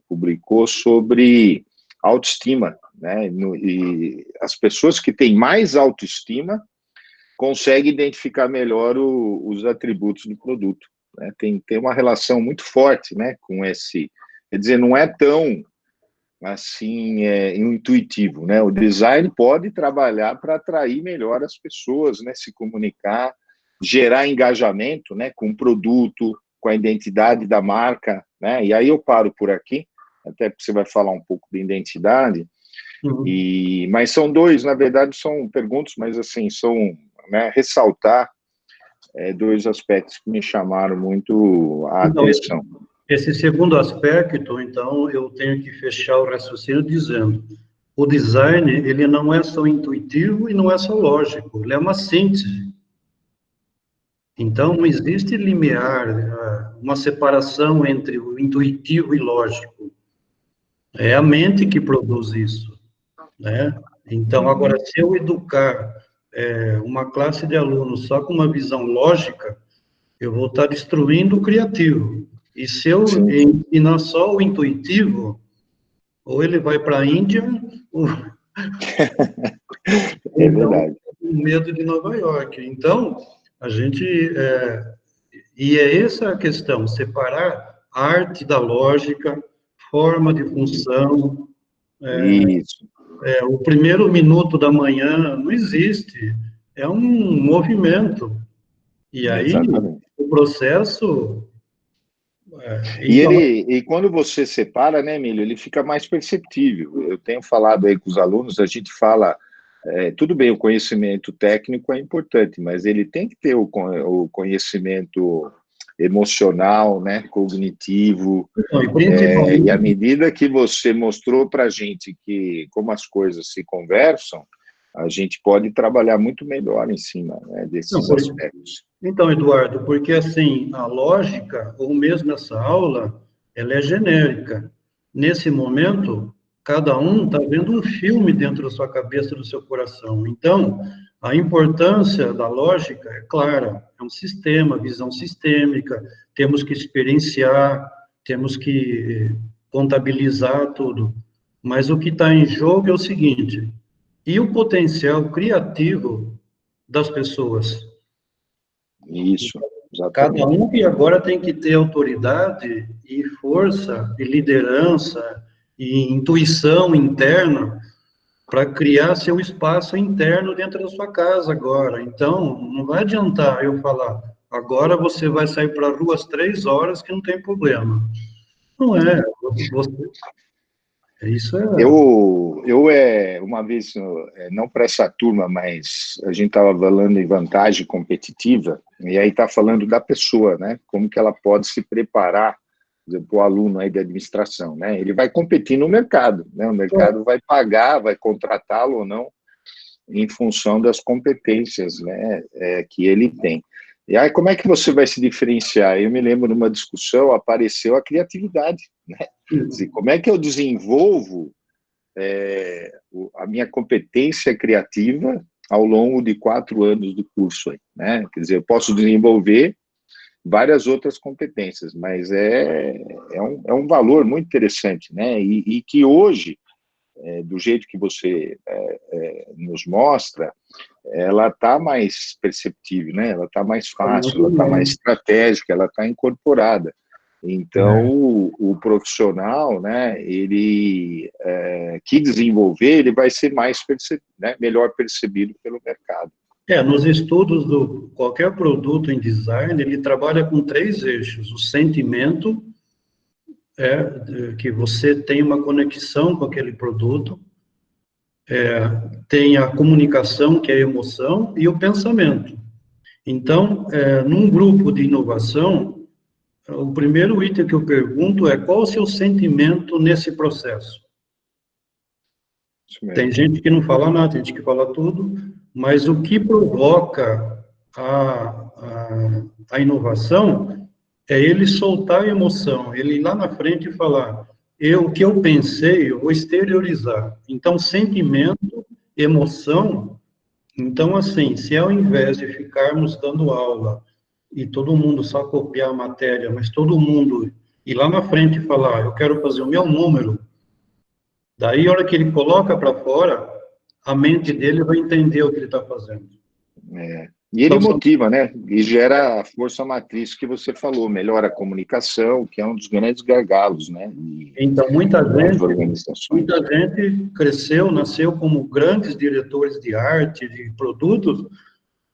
publicou sobre autoestima, né, e as pessoas que têm mais autoestima conseguem identificar melhor os atributos do produto, né, tem uma relação muito forte, né, com esse, quer dizer, não é tão assim, intuitivo, né? O design pode trabalhar para atrair melhor as pessoas, né? Se comunicar, gerar engajamento, né? Com o produto, com a identidade da marca, né? E aí eu paro por aqui, até porque você vai falar um pouco de identidade, mas são dois, na verdade, são perguntas, mas assim, são, né, ressaltar dois aspectos que me chamaram muito a atenção. Esse segundo aspecto, então, eu tenho que fechar o raciocínio dizendo, o design, ele não é só intuitivo e não é só lógico, ele é uma síntese. Então, não existe limiar, uma separação entre o intuitivo e lógico. É a mente que produz isso, né? Então, agora, se eu educar uma classe de alunos só com uma visão lógica, eu vou estar destruindo o criativo. E se eu ensinar só o intuitivo, ou ele vai para a Índia, ou... É verdade. O medo de Nova York. Então, a gente... E é essa a questão, separar arte da lógica, forma de função. Isso. O primeiro minuto da manhã não existe, é um movimento. E aí, exatamente, o processo... E quando você separa, né, Emílio, ele fica mais perceptível. Eu tenho falado aí com os alunos, a gente fala, tudo bem, o conhecimento técnico é importante, mas ele tem que ter o conhecimento emocional, né, cognitivo, e à medida que você mostrou para a gente que como as coisas se conversam, a gente pode trabalhar muito melhor em cima, né, desses aspectos. Então, Eduardo, porque assim, a lógica, ou mesmo essa aula, ela é genérica. Nesse momento, cada um está vendo um filme dentro da sua cabeça, do seu coração. Então, a importância da lógica é clara, é um sistema, visão sistêmica, temos que experienciar, temos que contabilizar tudo. Mas o que está em jogo é o seguinte, e o potencial criativo das pessoas? Isso, exatamente. Cada um que agora tem que ter autoridade e força e liderança e intuição interna para criar seu espaço interno dentro da sua casa agora. Então, não vai adiantar eu falar, agora você vai sair para a rua às 3 horas que não tem problema. Não é. Isso é... Eu uma vez, não para essa turma, mas a gente estava falando em vantagem competitiva, e aí está falando da pessoa, né? Como que ela pode se preparar, por exemplo, o aluno aí da administração, né? Ele vai competir no mercado, né? O mercado vai pagar, vai contratá-lo ou não, em função das competências, né, que ele tem. E aí, como é que você vai se diferenciar? Eu me lembro de uma discussão, apareceu a criatividade, né? Como é que eu desenvolvo a minha competência criativa ao longo de 4 anos do curso aí, né? Quer dizer, eu posso desenvolver várias outras competências, mas é um valor muito interessante, né? E que hoje, do jeito que você nos mostra, ela está mais perceptível, né? Ela está mais fácil, ela está mais estratégica, ela está incorporada. Então, o profissional, né, ele que desenvolver, ele vai ser mais melhor percebido pelo mercado. Nos estudos do qualquer produto em design, ele trabalha com 3 eixos. O sentimento, que você tem uma conexão com aquele produto, tem a comunicação, que é a emoção, e o pensamento. Então, num grupo de inovação, o primeiro item que eu pergunto é qual o seu sentimento nesse processo? Tem gente que não fala nada, tem gente que fala tudo, mas o que provoca a inovação é ele soltar a emoção, ele ir lá na frente e falar, o que eu pensei, eu vou exteriorizar. Então, sentimento, emoção, então, assim, se ao invés de ficarmos dando aula e todo mundo só copiar a matéria, mas todo mundo ir lá na frente e falar, eu quero fazer o meu número, daí, a hora que ele coloca para fora, a mente dele vai entender o que ele está fazendo. E ele motiva, né? E gera a força matriz que você falou, melhora a comunicação, que é um dos grandes gargalos, né? Então, muita gente cresceu, nasceu como grandes diretores de arte, de produtos,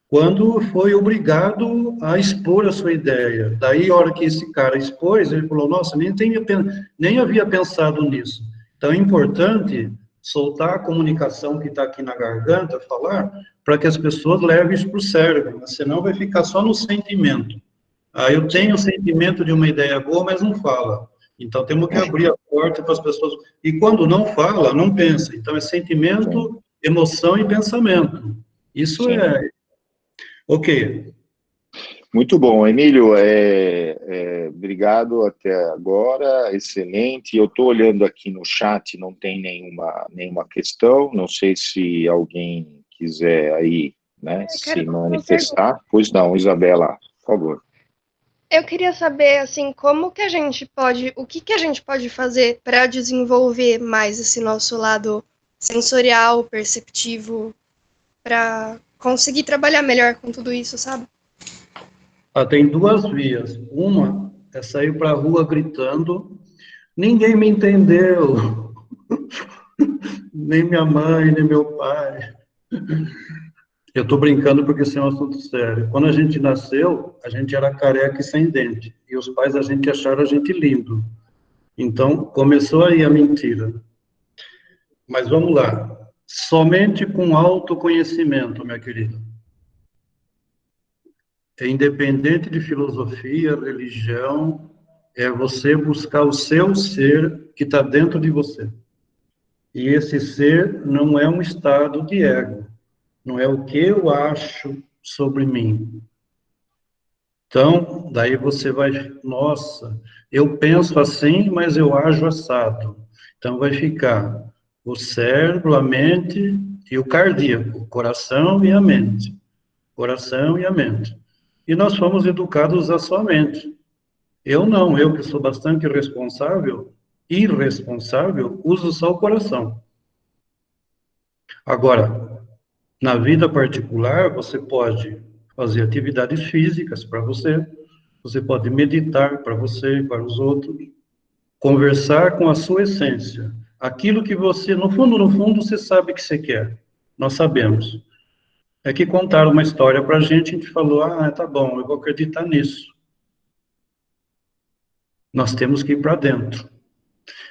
quando foi obrigado a expor a sua ideia. Daí, a hora que esse cara expôs, ele falou, nossa, nem havia pensado nisso. Então, é importante soltar a comunicação que está aqui na garganta, falar, para que as pessoas levem isso para o cérebro, mas senão vai ficar só no sentimento. Eu tenho o sentimento de uma ideia boa, mas não fala. Então, temos que abrir a porta para as pessoas... E quando não fala, não pensa. Então, é sentimento, emoção e pensamento. Isso é... Ok. Muito bom, Emílio, obrigado até agora, excelente. Eu estou olhando aqui no chat, não tem nenhuma questão, não sei se alguém quiser aí, né, se manifestar. Pois não, Isabela, por favor. Eu queria saber, assim, o que a gente pode fazer para desenvolver mais esse nosso lado sensorial, perceptivo, para conseguir trabalhar melhor com tudo isso, sabe? Tem 2 vias. Uma é sair para a rua gritando, ninguém me entendeu, nem minha mãe, nem meu pai. Eu estou brincando porque isso é um assunto sério. Quando a gente nasceu, a gente era careca e sem dente, e os pais da gente acharam a gente lindo. Então, começou aí a mentira. Mas vamos lá. Somente com autoconhecimento, minha querida. É independente de filosofia, religião, é você buscar o seu ser que está dentro de você. E esse ser não é um estado de ego, não é o que eu acho sobre mim. Então, daí você vai, nossa, eu penso assim, mas eu ajo assado. Então vai ficar o cérebro, a mente e o cardíaco, o coração e a mente. Coração e a mente. E nós fomos educados a usar só a mente. Eu não, eu que sou bastante irresponsável, uso só o coração. Agora, na vida particular, você pode fazer atividades físicas para você pode meditar para você e para os outros, conversar com a sua essência. Aquilo que você, no fundo, você sabe que você quer. Nós sabemos. É que contaram uma história para a gente falou, tá bom, eu vou acreditar nisso. Nós temos que ir para dentro.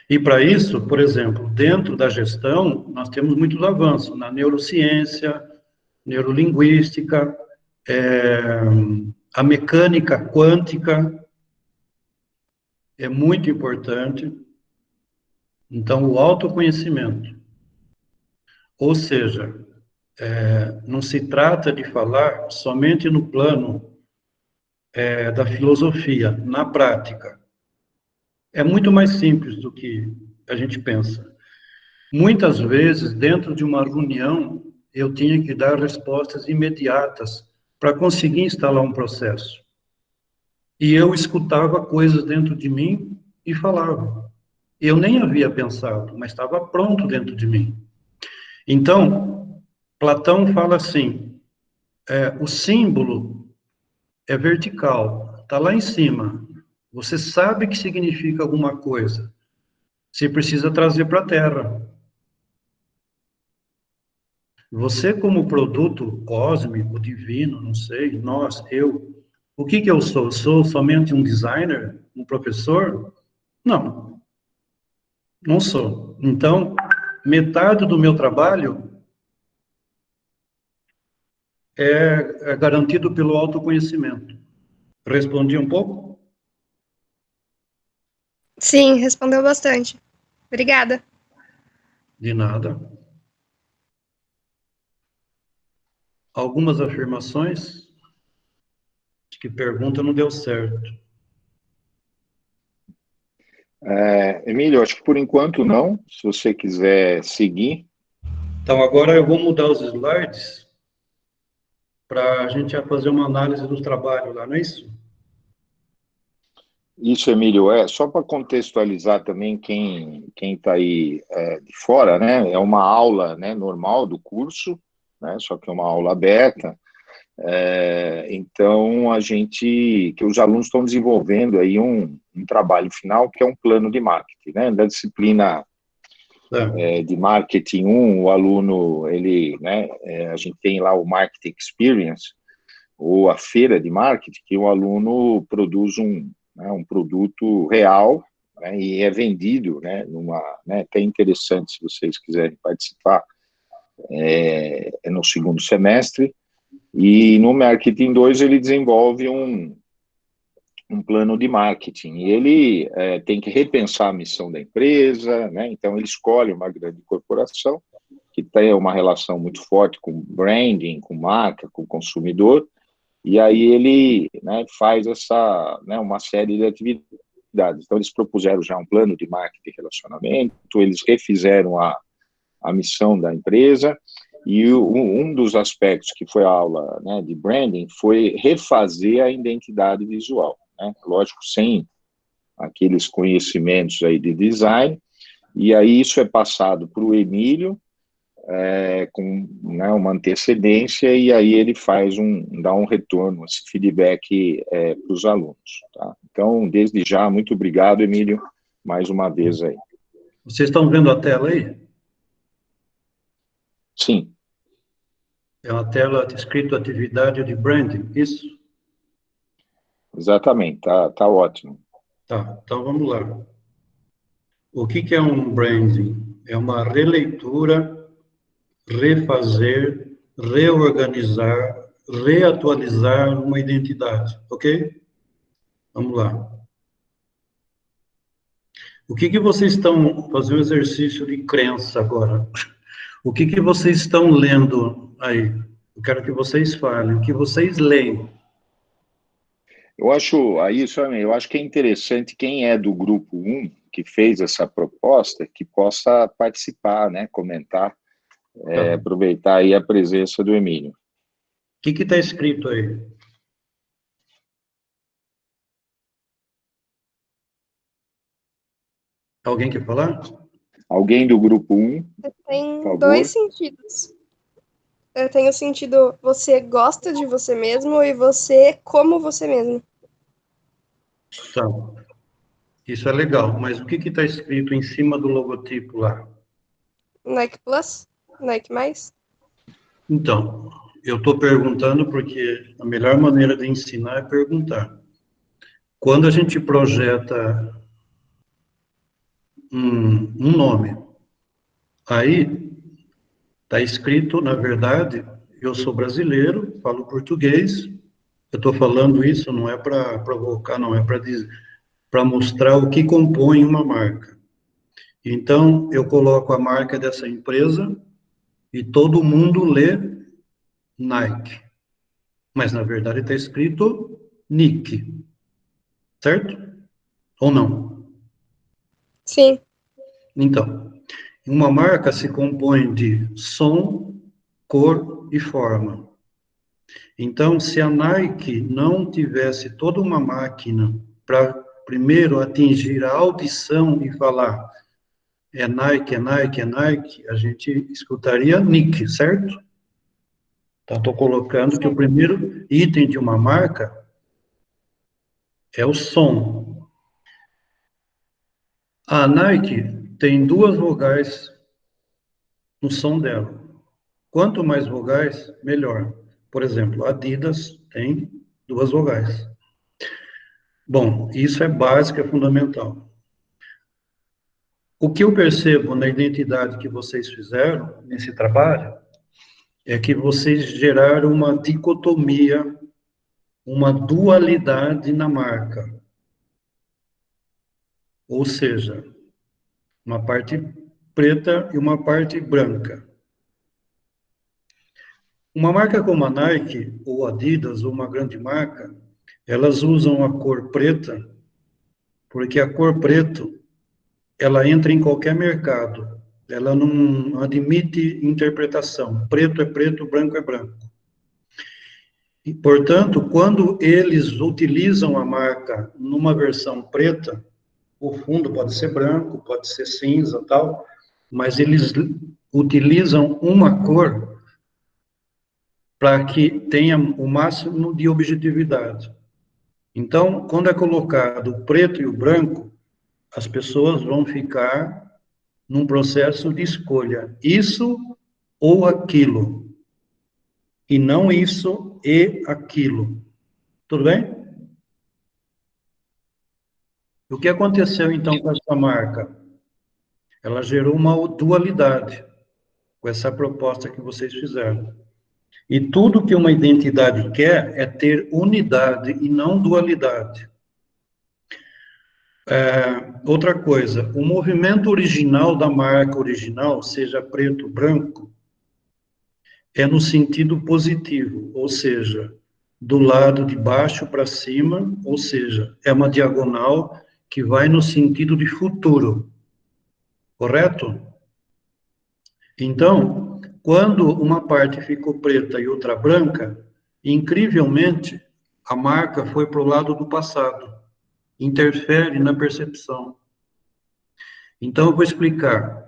E para isso, por exemplo, dentro da gestão, nós temos muitos avanços na neurociência, neurolinguística, a mecânica quântica é muito importante. Então, o autoconhecimento. Ou seja, não se trata de falar somente no plano da filosofia, na prática. É muito mais simples do que a gente pensa. Muitas vezes, dentro de uma reunião, eu tinha que dar respostas imediatas para conseguir instalar um processo. E eu escutava coisas dentro de mim e falava. Eu nem havia pensado, mas estava pronto dentro de mim. Então, Platão fala assim, o símbolo é vertical, está lá em cima. Você sabe que significa alguma coisa. Você precisa trazer para a Terra. Você, como produto cósmico, divino, não sei, nós, eu, o que eu sou? Sou somente um designer? Um professor? Não, não sou. Então, metade do meu trabalho é garantido pelo autoconhecimento. Respondi um pouco? Sim, respondeu bastante. Obrigada. De nada. Algumas afirmações? Acho que pergunta não deu certo. Emílio, acho que por enquanto não. Se você quiser seguir. Então, agora eu vou mudar os slides para a gente já fazer uma análise do trabalho lá, não é isso? Isso, Emílio, só para contextualizar também quem está aí de fora, né? É uma aula, né, normal do curso, né? Só que é uma aula aberta. Então, que os alunos estão desenvolvendo aí um trabalho final, que é um plano de marketing, né? Da disciplina de marketing 1, o aluno, né, a gente tem lá o Marketing Experience, ou a feira de marketing, que o aluno produz um produto real, né, e é vendido, né, até interessante, se vocês quiserem participar, no segundo semestre. E no Marketing 2 ele desenvolve um plano de marketing, e ele tem que repensar a missão da empresa, né? Então ele escolhe uma grande corporação que tem uma relação muito forte com branding, com marca, com consumidor, e aí ele, né, faz uma série de atividades. Então eles propuseram já um plano de marketing e relacionamento, eles refizeram a missão da empresa, e um dos aspectos que foi a aula, né, de branding foi refazer a identidade visual, né? Lógico, sem aqueles conhecimentos aí de design, e aí isso é passado para o Emílio, com, né, uma antecedência, e aí ele dá um retorno, esse feedback para os alunos. Tá? Então, desde já, muito obrigado, Emílio, mais uma vez aí. Vocês estão vendo a tela aí? Sim. É uma tela escrito atividade de branding, isso? Exatamente, tá ótimo. Tá, então vamos lá. O que é um branding? É uma releitura, refazer, reorganizar, reatualizar uma identidade, ok? Vamos lá. O que vocês estão fazendo um exercício de crença agora? O que vocês estão lendo aí? Eu quero que vocês falem. O que vocês leem? Eu acho que é interessante quem é do grupo 1, que fez essa proposta, que possa participar, né, comentar, aproveitar aí a presença do Emílio. O que está escrito aí? Alguém quer falar? Alguém do grupo 1, Tem dois sentidos. Eu tenho o sentido você gosta de você mesmo e você como você mesmo. Tá. Isso é legal, mas o que está escrito em cima do logotipo lá? Nike Plus? Nike Mais? Então, eu estou perguntando porque a melhor maneira de ensinar é perguntar. Quando a gente projeta um nome, aí está escrito, na verdade, eu sou brasileiro, falo português, eu estou falando isso não é para provocar, não, é para mostrar o que compõe uma marca. Então, eu coloco a marca dessa empresa e todo mundo lê Nike. Mas, na verdade, está escrito Nick. Certo? Ou não? Sim. Então, uma marca se compõe de som, cor e forma. Então, se a Nike não tivesse toda uma máquina para primeiro atingir a audição e falar é Nike, é Nike, é Nike, a gente escutaria Nike, certo? Então, estou colocando que o primeiro item de uma marca é o som. A Nike tem 2 vogais no som dela. Quanto mais vogais, melhor. Por exemplo, a Adidas tem 2 vogais. Bom, isso é básico, é fundamental. O que eu percebo na identidade que vocês fizeram nesse trabalho é que vocês geraram uma dicotomia, uma dualidade na marca. Ou seja, uma parte preta e uma parte branca. Uma marca como a Nike, ou Adidas, ou uma grande marca, elas usam a cor preta, porque a cor preto, ela entra em qualquer mercado. Ela não admite interpretação. Preto é preto, branco é branco. E, portanto, quando eles utilizam a marca numa versão preta, o fundo pode ser branco, pode ser cinza, tal, mas eles utilizam uma cor para que tenha o máximo de objetividade. Então, quando é colocado o preto e o branco, as pessoas vão ficar num processo de escolha, isso ou aquilo, e não isso e aquilo. Tudo bem? O que aconteceu, então, com essa marca? Ela gerou uma dualidade com essa proposta que vocês fizeram. E tudo que uma identidade quer é ter unidade e não dualidade. Outra coisa, o movimento original da marca original, seja preto ou branco, é no sentido positivo, ou seja, do lado de baixo para cima, ou seja, é uma diagonal que vai no sentido de futuro, correto? Então, quando uma parte ficou preta e outra branca, incrivelmente, a marca foi para o lado do passado, interfere na percepção. Então, eu vou explicar.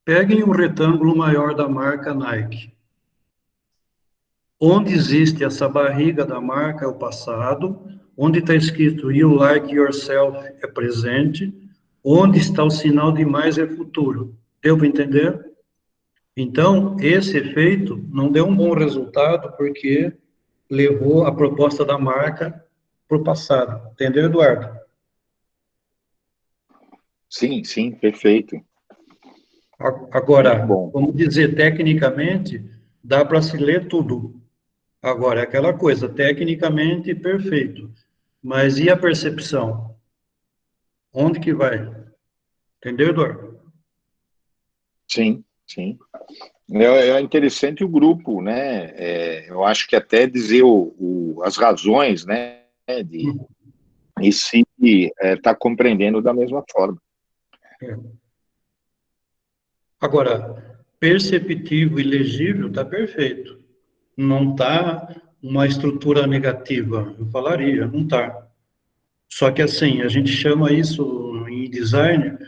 Peguem o retângulo maior da marca Nike. Onde existe essa barriga da marca é o passado, onde está escrito You Like Yourself é presente, onde está o sinal de mais é futuro. Deu para entender? Então, esse efeito não deu um bom resultado porque levou a proposta da marca para o passado. Entendeu, Eduardo? Sim, sim, perfeito. Agora, Muito bom. vamos dizer, tecnicamente, dá para se ler tudo. Agora, é aquela coisa, tecnicamente, perfeito. Mas e a percepção? Onde que vai? Entendeu, Eduardo? Sim, sim. É interessante o grupo, né? Eu acho que até dizer as razões, né? E se está compreendendo da mesma forma. É. Agora, perceptivo e legível está perfeito. Não está uma estrutura negativa, eu falaria, não está. Só que assim, a gente chama isso em design,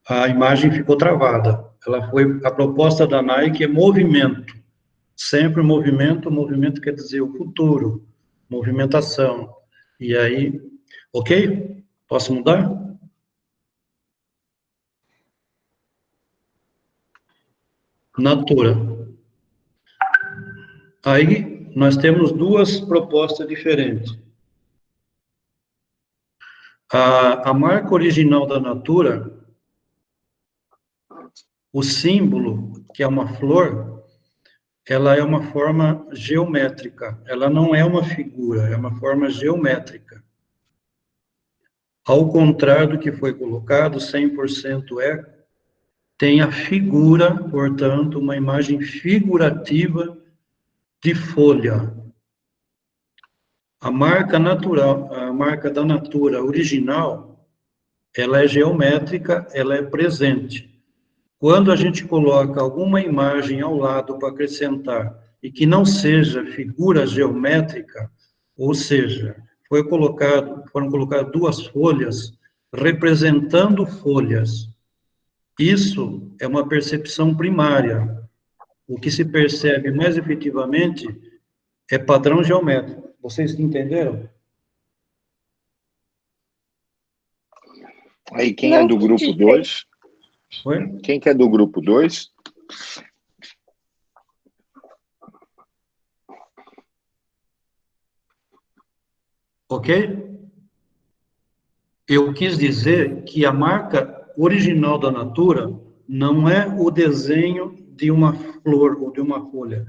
a imagem ficou travada. A proposta da Nike é movimento. Sempre movimento, movimento quer dizer o futuro, movimentação. E aí, ok? Posso mudar? Natura. Aí, nós temos 2 propostas diferentes. A marca original da Natura, o símbolo, que é uma flor, ela é uma forma geométrica. Ela não é uma figura, é uma forma geométrica. Ao contrário do que foi colocado, 100% tem a figura, portanto, uma imagem figurativa de folha. A marca da Natura original ela é geométrica, ela é presente. Quando a gente coloca alguma imagem ao lado para acrescentar e que não seja figura geométrica, ou seja, foram colocadas duas folhas representando folhas. Isso é uma percepção primária. O que se percebe mais efetivamente é padrão geométrico. Vocês entenderam? Aí, quem Não é do grupo entendi. 2? Oi? Quem que é do grupo 2? Ok? Eu quis dizer que a marca original da Natura não é o desenho de uma flor ou de uma folha,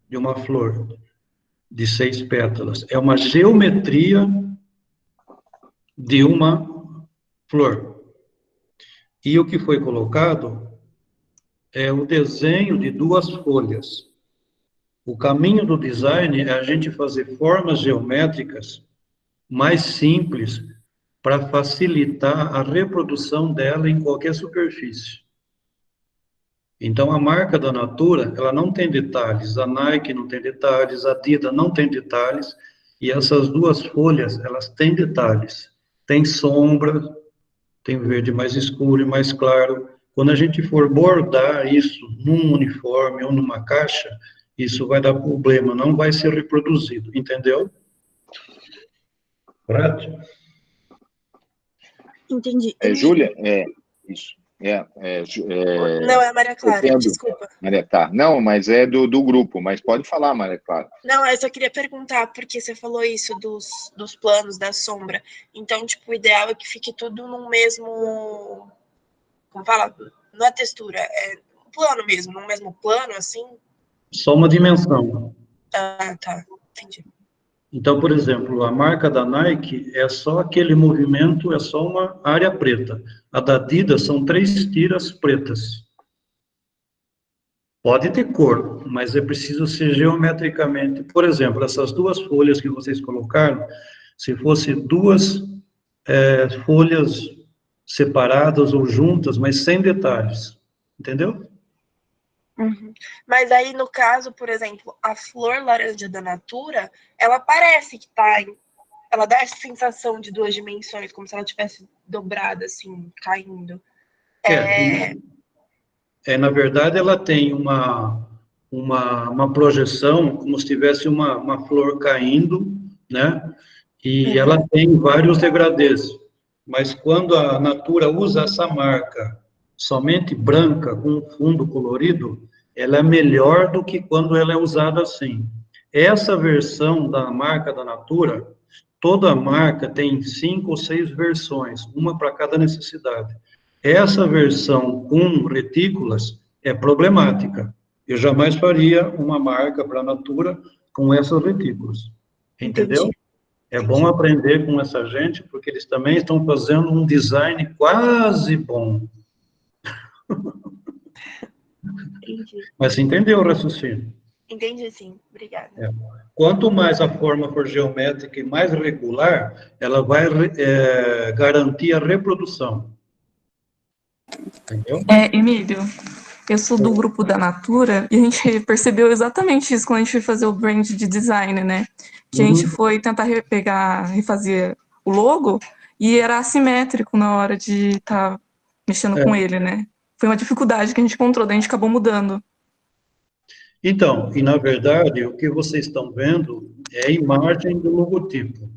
de uma flor de 6 pétalas. É uma geometria de uma flor. E o que foi colocado é o desenho de duas folhas. O caminho do design é a gente fazer formas geométricas mais simples para facilitar a reprodução dela em qualquer superfície. Então, a marca da Natura, ela não tem detalhes, a Nike não tem detalhes, a Adidas não tem detalhes, e essas duas folhas, elas têm detalhes. Tem sombra, tem verde mais escuro e mais claro. Quando a gente for bordar isso num uniforme ou numa caixa, isso vai dar problema, não vai ser reproduzido, entendeu? Correto? Entendi. Júlia, isso. Não, é a Maria Clara, Entendo, desculpa. Maria, tá. Não, mas é do grupo, mas pode falar, Maria Clara. Não, eu só queria perguntar, porque você falou isso dos planos, da sombra. Então, tipo, o ideal é que fique tudo num mesmo... Como fala? Não é textura, é um plano mesmo, num mesmo plano, assim? Só uma dimensão. Ah, tá. Entendi. Então, por exemplo, a marca da Nike é só aquele movimento, é só uma área preta. A da Adidas são 3 tiras pretas. Pode ter cor, mas é preciso ser geometricamente. Por exemplo, essas duas folhas que vocês colocaram, se fosse duas folhas separadas ou juntas, mas sem detalhes. Entendeu? Uhum. Mas aí, no caso, por exemplo, a flor laranja da Natura, ela parece que tá... Ela dá essa sensação de 2 dimensões, como se ela tivesse dobrada, assim, caindo. Na verdade, ela tem uma projeção, como se tivesse uma flor caindo, né? E ela tem vários degradês. Mas quando a Natura usa essa marca somente branca, com fundo colorido, ela é melhor do que quando ela é usada assim. Essa versão da marca da Natura, toda marca tem 5 ou 6 versões, uma para cada necessidade. Essa versão com retículas é problemática. Eu jamais faria uma marca para a Natura com essas retículas. Entendeu? Entendi. É bom aprender com essa gente, porque eles também estão fazendo um design quase bom. Entendi. Mas você entendeu o raciocínio? Entendi, sim. Obrigada. Quanto mais a forma for geométrica e mais regular, ela vai garantir a reprodução. Entendeu? Emílio, eu sou do grupo da Natura e a gente percebeu exatamente isso quando a gente foi fazer o brand de design, né? Que a gente foi tentar refazer o logo e era assimétrico na hora de estar mexendo com ele, né? Foi uma dificuldade que a gente encontrou, daí a gente acabou mudando. Então, e na verdade, o que vocês estão vendo é a imagem do logotipo.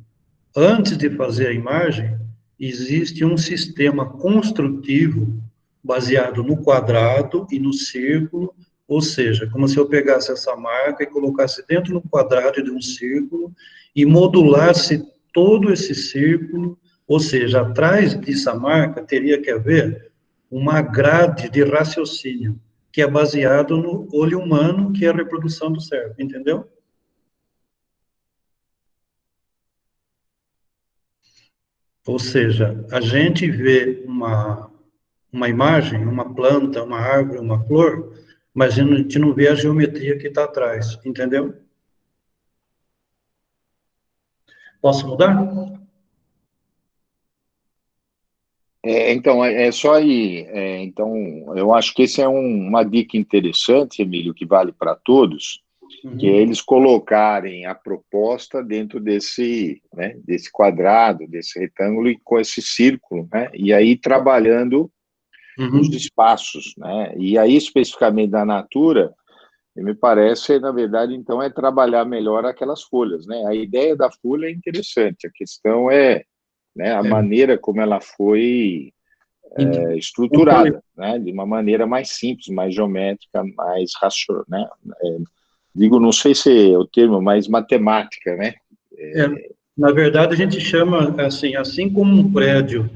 Antes de fazer a imagem, existe um sistema construtivo baseado no quadrado e no círculo, ou seja, como se eu pegasse essa marca e colocasse dentro de um quadrado de um círculo e modulasse todo esse círculo, ou seja, atrás dessa marca teria que haver uma grade de raciocínio, que é baseado no olho humano, que é a reprodução do cérebro, entendeu? Ou seja, a gente vê uma imagem, uma planta, uma árvore, uma flor, mas a gente não vê a geometria que está atrás, entendeu? Posso mudar? Então, é só aí. Então, eu acho que esse é uma dica interessante, Emílio, que vale para todos, que é eles colocarem a proposta dentro desse, né, desse quadrado, desse retângulo e com esse círculo, né, e aí trabalhando os espaços, né, e aí especificamente da Natura, me parece, na verdade, então, é trabalhar melhor aquelas folhas, né, a ideia da folha é interessante, a questão é, né, a maneira como ela foi estruturada, né, de uma maneira mais simples, mais geométrica, mais racional, né, digo, não sei se é o termo, mas matemática, né? Na verdade, a gente chama, assim como um prédio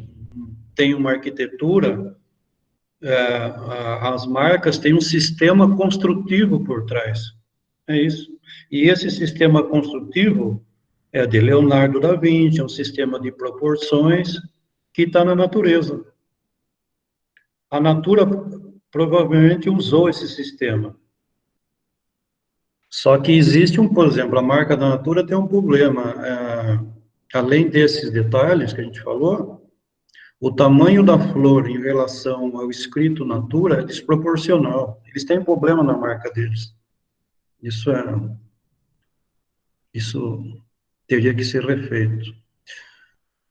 tem uma arquitetura, as marcas têm um sistema construtivo por trás. É isso. E esse sistema construtivo é de Leonardo da Vinci, é um sistema de proporções que está na natureza. A Natura provavelmente usou esse sistema. Só que existe por exemplo, a marca da Natura tem um problema. Além desses detalhes que a gente falou, o tamanho da flor em relação ao escrito Natura é desproporcional. Eles têm problema na marca deles. Isso teria que ser refeito.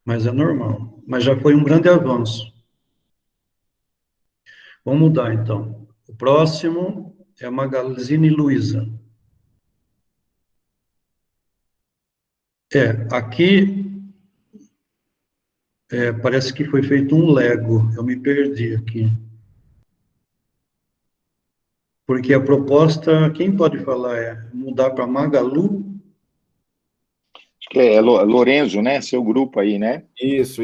Mas é normal. Mas já foi um grande avanço. Vamos mudar, então. O próximo é a Magazine Luiza. Aqui parece que foi feito um Lego. Eu me perdi aqui. Porque a proposta, quem pode falar, é mudar para Magalu? Acho que é Lorenzo, né? Seu grupo aí, né? Isso.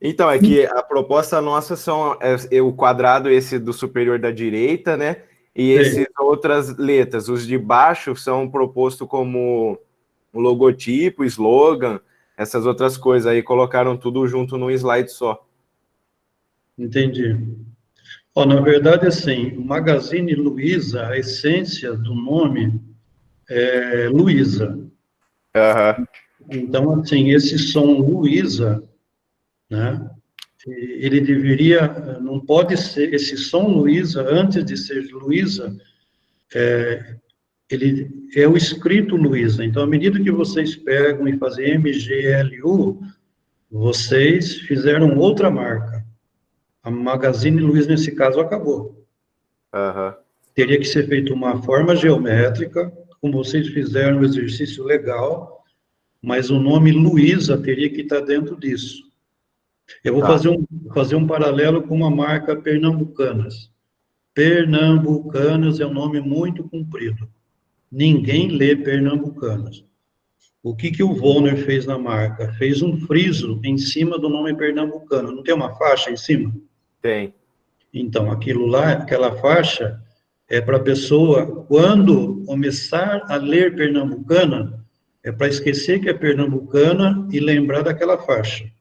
Então, é que a proposta nossa são o quadrado esse do superior da direita, né? E essas outras letras, os de baixo são propostos como um logotipo, slogan, essas outras coisas aí, colocaram tudo junto num slide só. Entendi. Na verdade, assim, o Magazine Luiza, a essência do nome é Luiza. Então, assim, esse som Luiza, né, ele deveria, não pode ser, esse som Luiza, antes de ser Luiza, ele é o escrito Luiza. Então, à medida que vocês pegam e fazem MGLU, vocês fizeram outra marca. A Magazine Luiza, nesse caso, acabou. Teria que ser feita uma forma geométrica, como vocês fizeram um exercício legal, mas o nome Luiza teria que estar dentro disso. Eu vou fazer um paralelo com uma marca Pernambucanas. Pernambucanas é um nome muito comprido. Ninguém lê Pernambucanas. O que o Vonner fez na marca? Fez um friso em cima do nome Pernambucano. Não tem uma faixa em cima? Tem. Então, aquilo lá, aquela faixa, é para a pessoa, quando começar a ler Pernambucana, é para esquecer que é Pernambucana e lembrar daquela faixa.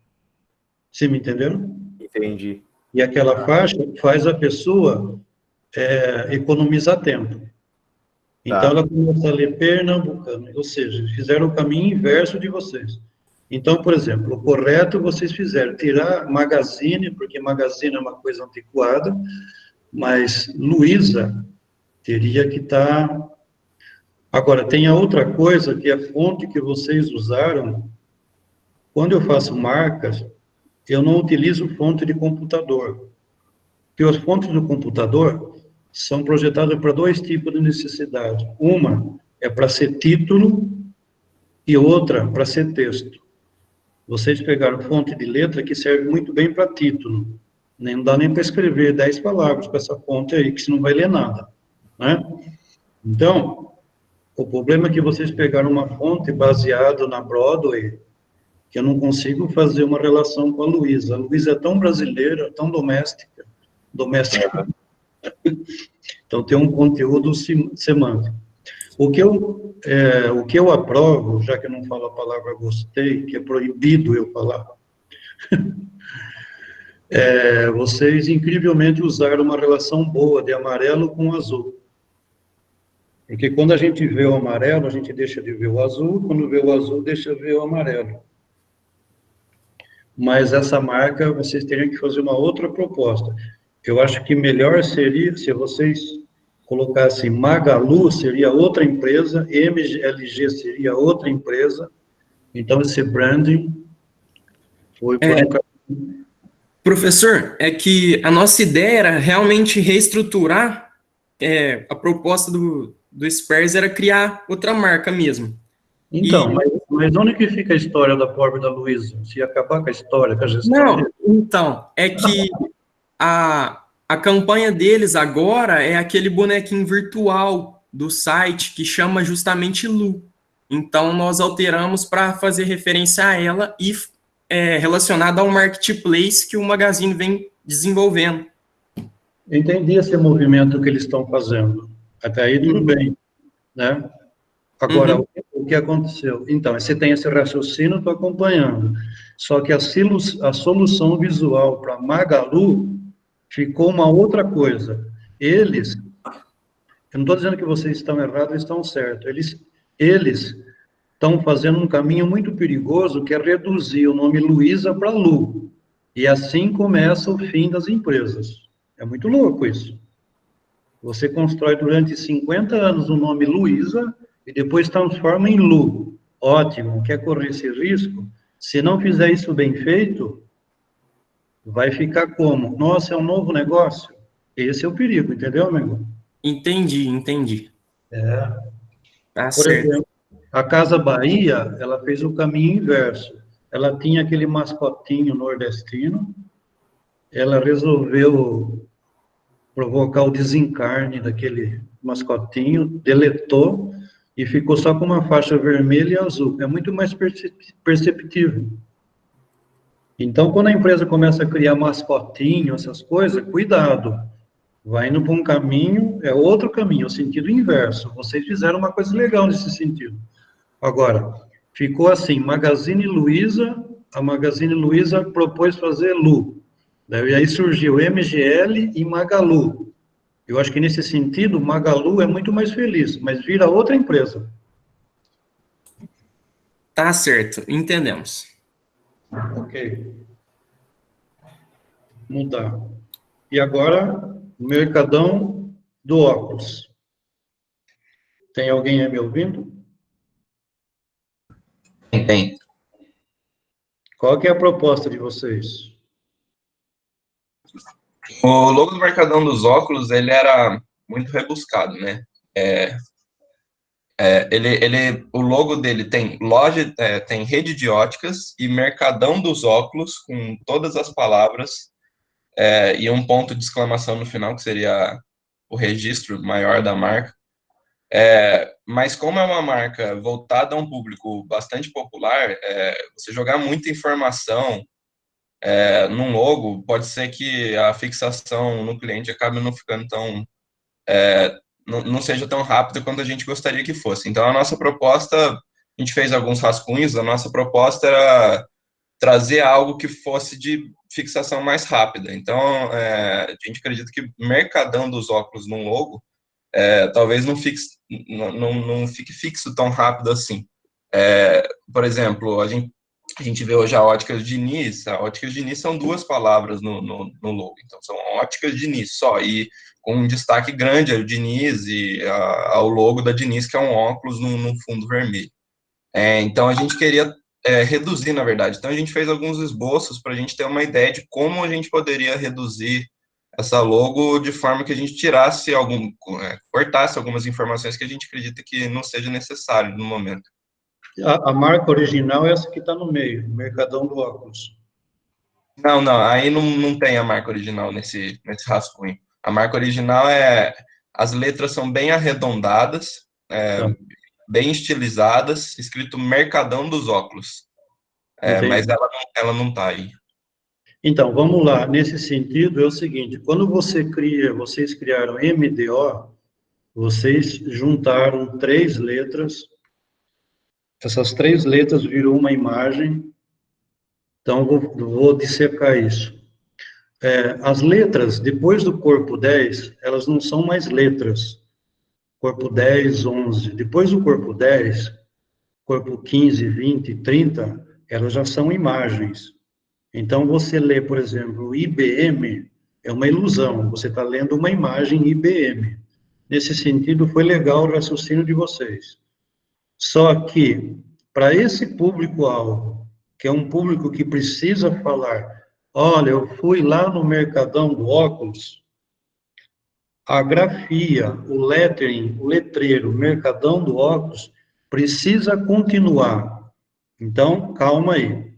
Você me entendeu? Entendi. E aquela faixa faz a pessoa economizar tempo. Então, ela começa a ler Pernambucano, ou seja, fizeram o caminho inverso de vocês. Então, por exemplo, o correto vocês fizeram, tirar Magazine, porque Magazine é uma coisa antiquada, mas Luiza teria que estar... Agora, tem a outra coisa, que é a fonte que vocês usaram. Quando eu faço marcas, eu não utilizo fonte de computador. Porque as fontes do computador são projetadas para dois tipos de necessidade. Uma é para ser título e outra para ser texto. Vocês pegaram fonte de letra que serve muito bem para título. Não dá nem para escrever 10 palavras com essa fonte aí, que você não vai ler nada, né? Então, o problema é que vocês pegaram uma fonte baseada na Broadway, que eu não consigo fazer uma relação com a Luiza. A Luiza é tão brasileira, tão doméstica. Então, tem um conteúdo semântico. O que eu aprovo, já que eu não falo a palavra gostei, que é proibido eu falar, vocês incrivelmente usaram uma relação boa de amarelo com azul. Porque quando a gente vê o amarelo, a gente deixa de ver o azul, quando vê o azul, deixa de ver o amarelo. mas essa marca vocês teriam que fazer uma outra proposta. Eu acho que melhor seria se vocês colocassem Magalu, seria outra empresa, MLG seria outra empresa, então esse branding foi por um caminho. Professor, é que a nossa ideia era realmente reestruturar, a proposta do Spares era criar outra marca mesmo. Então, mas onde que fica a história da pobre da Luísa? Se acabar com a história, com a gestão Não, dele? então, é que a campanha deles agora é aquele bonequinho virtual do site que chama justamente Lu. Então, nós alteramos para fazer referência a ela e relacionada ao marketplace que o Magazine vem desenvolvendo. Entendi esse movimento que eles estão fazendo. Até aí tudo bem, né? Agora, o que aconteceu? Então, você tem esse raciocínio, estou acompanhando. Só que a solução visual para Magalu ficou uma outra coisa. Eu não estou dizendo que vocês estão errados, eles estão certos. Eles estão fazendo um caminho muito perigoso, que é reduzir o nome Luísa para Lu. E assim começa o fim das empresas. É muito louco isso. Você constrói durante 50 anos o nome Luísa e depois transforma em Lu. Ótimo, quer correr esse risco? Se não fizer isso bem feito, vai ficar como? Nossa, é um novo negócio? Esse é o perigo, entendeu, amigo? Entendi. Tá Por certo. exemplo, a Casa Bahia, ela fez o caminho inverso. Ela tinha aquele mascotinho nordestino, ela resolveu provocar o desencarne daquele mascotinho, deletou e ficou só com uma faixa vermelha e azul. É muito mais perceptível. Então, quando a empresa começa a criar mascotinho, essas coisas, cuidado. Vai indo para um caminho, é outro caminho, o sentido inverso. Vocês fizeram uma coisa legal nesse sentido. Agora, ficou assim, Magazine Luiza, a Magazine Luiza propôs fazer Lu. Daí aí surgiu MGL e Magalu. Eu acho que nesse sentido, Magalu é muito mais feliz, mas vira outra empresa. Tá certo, entendemos. Ok. Mudar. E agora, Mercadão do óculos. Tem alguém aí me ouvindo? Tem. Qual que é a proposta de vocês? O logo do Mercadão dos óculos, ele era muito rebuscado, né? O logo dele tem loja, tem rede de óticas e Mercadão dos óculos, com todas as palavras, e um ponto de exclamação no final, que seria o registro maior da marca. Mas como é uma marca voltada a um público bastante popular, você jogar muita informação num logo, pode ser que a fixação no cliente acabe não ficando tão... não seja tão rápida quanto a gente gostaria que fosse. Então, a nossa proposta, a gente fez alguns rascunhos, a nossa proposta era trazer algo que fosse de fixação mais rápida. Então, a gente acredita que Mercadão dos óculos num logo, talvez não fique fixo tão rápido assim. Por exemplo, a gente vê hoje a Óticas Diniz. A Óticas Diniz são duas palavras no logo. Então, são Óticas Diniz só. E com um destaque grande ao Diniz e ao logo da Diniz, que é um óculos num fundo vermelho. Então, a gente queria reduzir, na verdade. Então, a gente fez alguns esboços para a gente ter uma ideia de como a gente poderia reduzir essa logo de forma que a gente tirasse cortasse algumas informações que a gente acredita que não seja necessário no momento. A marca original é essa que está no meio, Mercadão do óculos. Não, aí não tem a marca original nesse rascunho. A marca original as letras são bem arredondadas, bem estilizadas, escrito Mercadão dos óculos. Mas ela não está aí. Então, vamos lá. Nesse sentido, é o seguinte, quando vocês criaram MDO, vocês juntaram 3 letras, essas 3 letras virou uma imagem, então vou dissecar isso. As letras, depois do corpo 10, elas não são mais letras. Corpo 10, 11. Depois do corpo 10, corpo 15, 20, 30, elas já são imagens. Então, você lê, por exemplo, IBM, é uma ilusão, você está lendo uma imagem IBM. Nesse sentido, foi legal o raciocínio de vocês. Só que, para esse público-alvo, que é um público que precisa falar, olha, eu fui lá no Mercadão do Óculos, a grafia, o lettering, o letreiro, o Mercadão do Óculos, precisa continuar. Então, calma aí.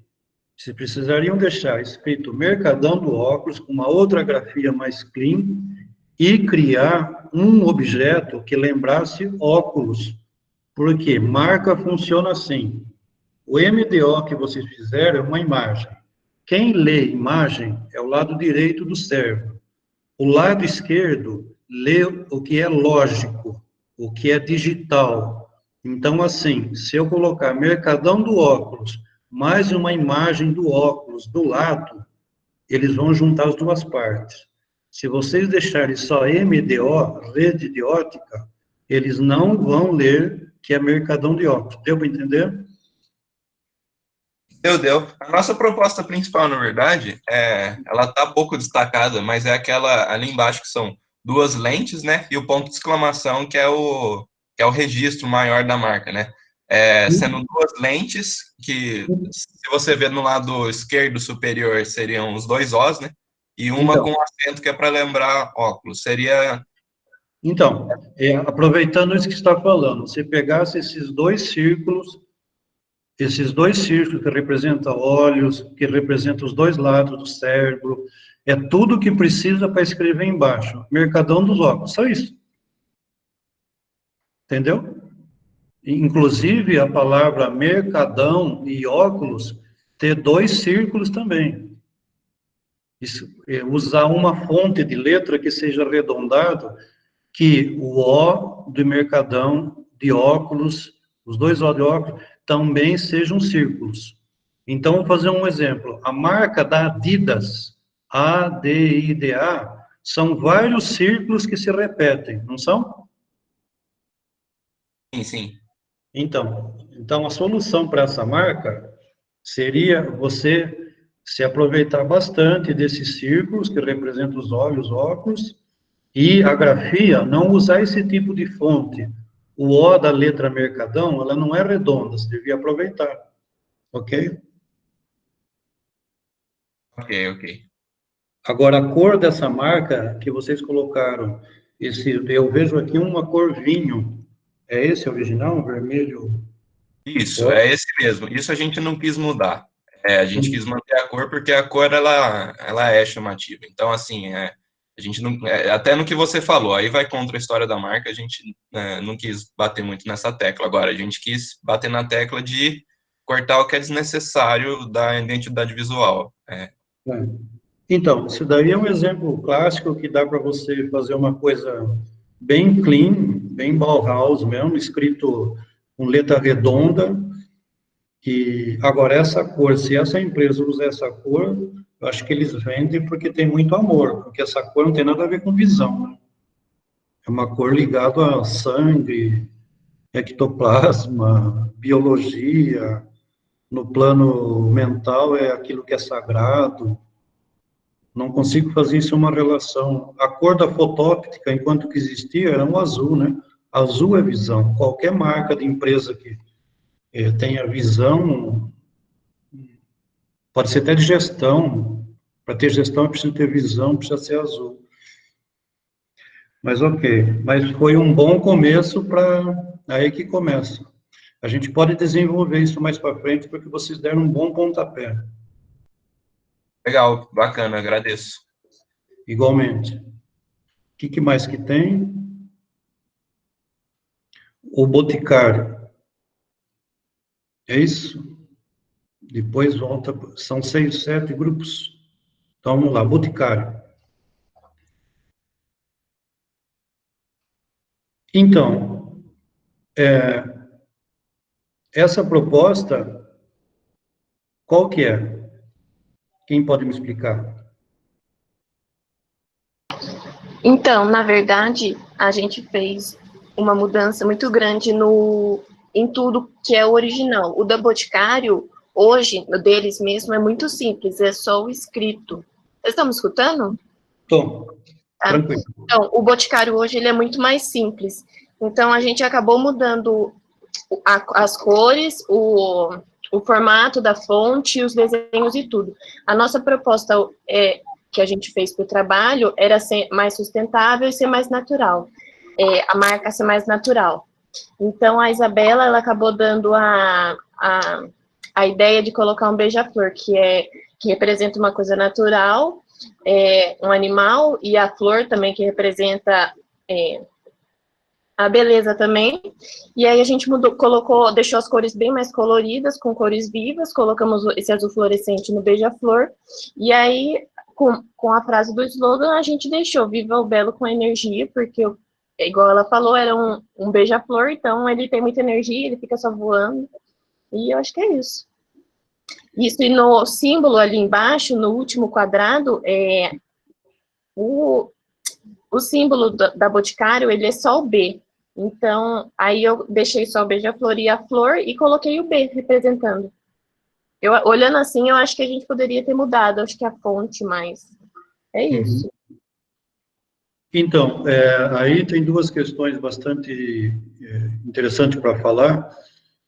Vocês precisariam deixar escrito Mercadão do Óculos, com uma outra grafia mais clean, e criar um objeto que lembrasse óculos. Porque marca funciona assim. O MDO que vocês fizeram é uma imagem. Quem lê imagem é o lado direito do cérebro. O lado esquerdo lê o que é lógico, o que é digital. Então, assim, se eu colocar Mercadão do Óculos, mais uma imagem do óculos do lado, eles vão juntar as duas partes. Se vocês deixarem só MDO, rede de ótica, eles não vão ler que é Mercadão de Óculos. Deu para entender? Deu. A nossa proposta principal, na verdade, ela está pouco destacada, mas é aquela ali embaixo que são duas lentes, né? E o ponto de exclamação, que é o registro maior da marca, né? Sendo duas lentes, que se você ver no lado esquerdo superior, seriam os dois Os, né? E uma então, com acento que é para lembrar óculos. Seria... Então, aproveitando isso que você está falando, se pegasse esses dois círculos que representam olhos, que representam os dois lados do cérebro, é tudo que precisa para escrever embaixo. Mercadão dos Óculos, só isso. Entendeu? Inclusive, a palavra mercadão e óculos ter dois círculos também. Isso, usar uma fonte de letra que seja arredondado, que o O de mercadão, de óculos, os dois O de óculos, também sejam círculos. Então, vou fazer um exemplo. A marca da Adidas, ADIDA, são vários círculos que se repetem, não são? Sim, sim. Então a solução para essa marca seria você se aproveitar bastante desses círculos que representam os olhos, os óculos, e a grafia, não usar esse tipo de fonte. O O da letra Mercadão, ela não é redonda, você devia aproveitar. Ok? Ok. Agora, a cor dessa marca que vocês colocaram, eu vejo aqui uma cor vinho. É esse original, vermelho? Isso, é esse mesmo. Isso a gente não quis mudar. A gente quis manter a cor, porque a cor, ela é chamativa. Então, assim, a gente não... até no que você falou, aí vai contra a história da marca, a gente não quis bater muito nessa tecla. Agora, a gente quis bater na tecla de cortar o que é desnecessário da identidade visual. Então, isso daí é um exemplo clássico que dá para você fazer uma coisa bem clean, bem Bauhaus mesmo, escrito com letra redonda. E agora, essa cor, se essa empresa usa essa cor, eu acho que eles vendem porque tem muito amor, porque essa cor não tem nada a ver com visão, né? É uma cor ligada a sangue, ectoplasma, biologia, no plano mental é aquilo que é sagrado. Não consigo fazer isso uma relação. A cor da fotóptica, enquanto que existia, era um azul, né? Azul é visão. Qualquer marca de empresa que tenha visão, pode ser até de gestão. Para ter gestão, precisa ter visão, precisa ser azul. Mas ok. Mas foi um bom começo para... Aí que começa. A gente pode desenvolver isso mais para frente, porque vocês deram um bom pontapé. Legal, bacana, agradeço. Igualmente. O que mais que tem? O Boticário. É isso? Depois volta, são 6, 7 grupos. Então, vamos lá, Boticário. Então, essa proposta, qual que é? Quem pode me explicar? Então, na verdade, a gente fez uma mudança muito grande em tudo que é o original. O da Boticário, hoje, o deles mesmo, é muito simples, é só o escrito. Vocês estão me escutando? Estou. Tranquilo. Então, o Boticário hoje, ele é muito mais simples. Então, a gente acabou mudando as cores, o formato da fonte, os desenhos e tudo. A nossa proposta que a gente fez para o trabalho era ser mais sustentável e ser mais natural. A marca ser mais natural. Então, a Isabela, ela acabou dando a ideia de colocar um beija-flor, que representa uma coisa natural, um animal, e a flor também, que representa a beleza também. E aí a gente deixou as cores bem mais coloridas, com cores vivas, colocamos esse azul fluorescente no beija-flor, e aí, com a frase do slogan, a gente deixou "Viva o Belo com energia", porque, igual ela falou, era um beija-flor, então ele tem muita energia, ele fica só voando, e eu acho que é isso. Isso, e no símbolo ali embaixo, no último quadrado, o símbolo da Boticário, ele é só o B. Então, aí eu deixei só o beija-flor e a flor e coloquei o B representando. Olhando assim, eu acho que a gente poderia ter mudado, acho que a fonte, mas é isso. Então, aí tem duas questões bastante interessantes para falar.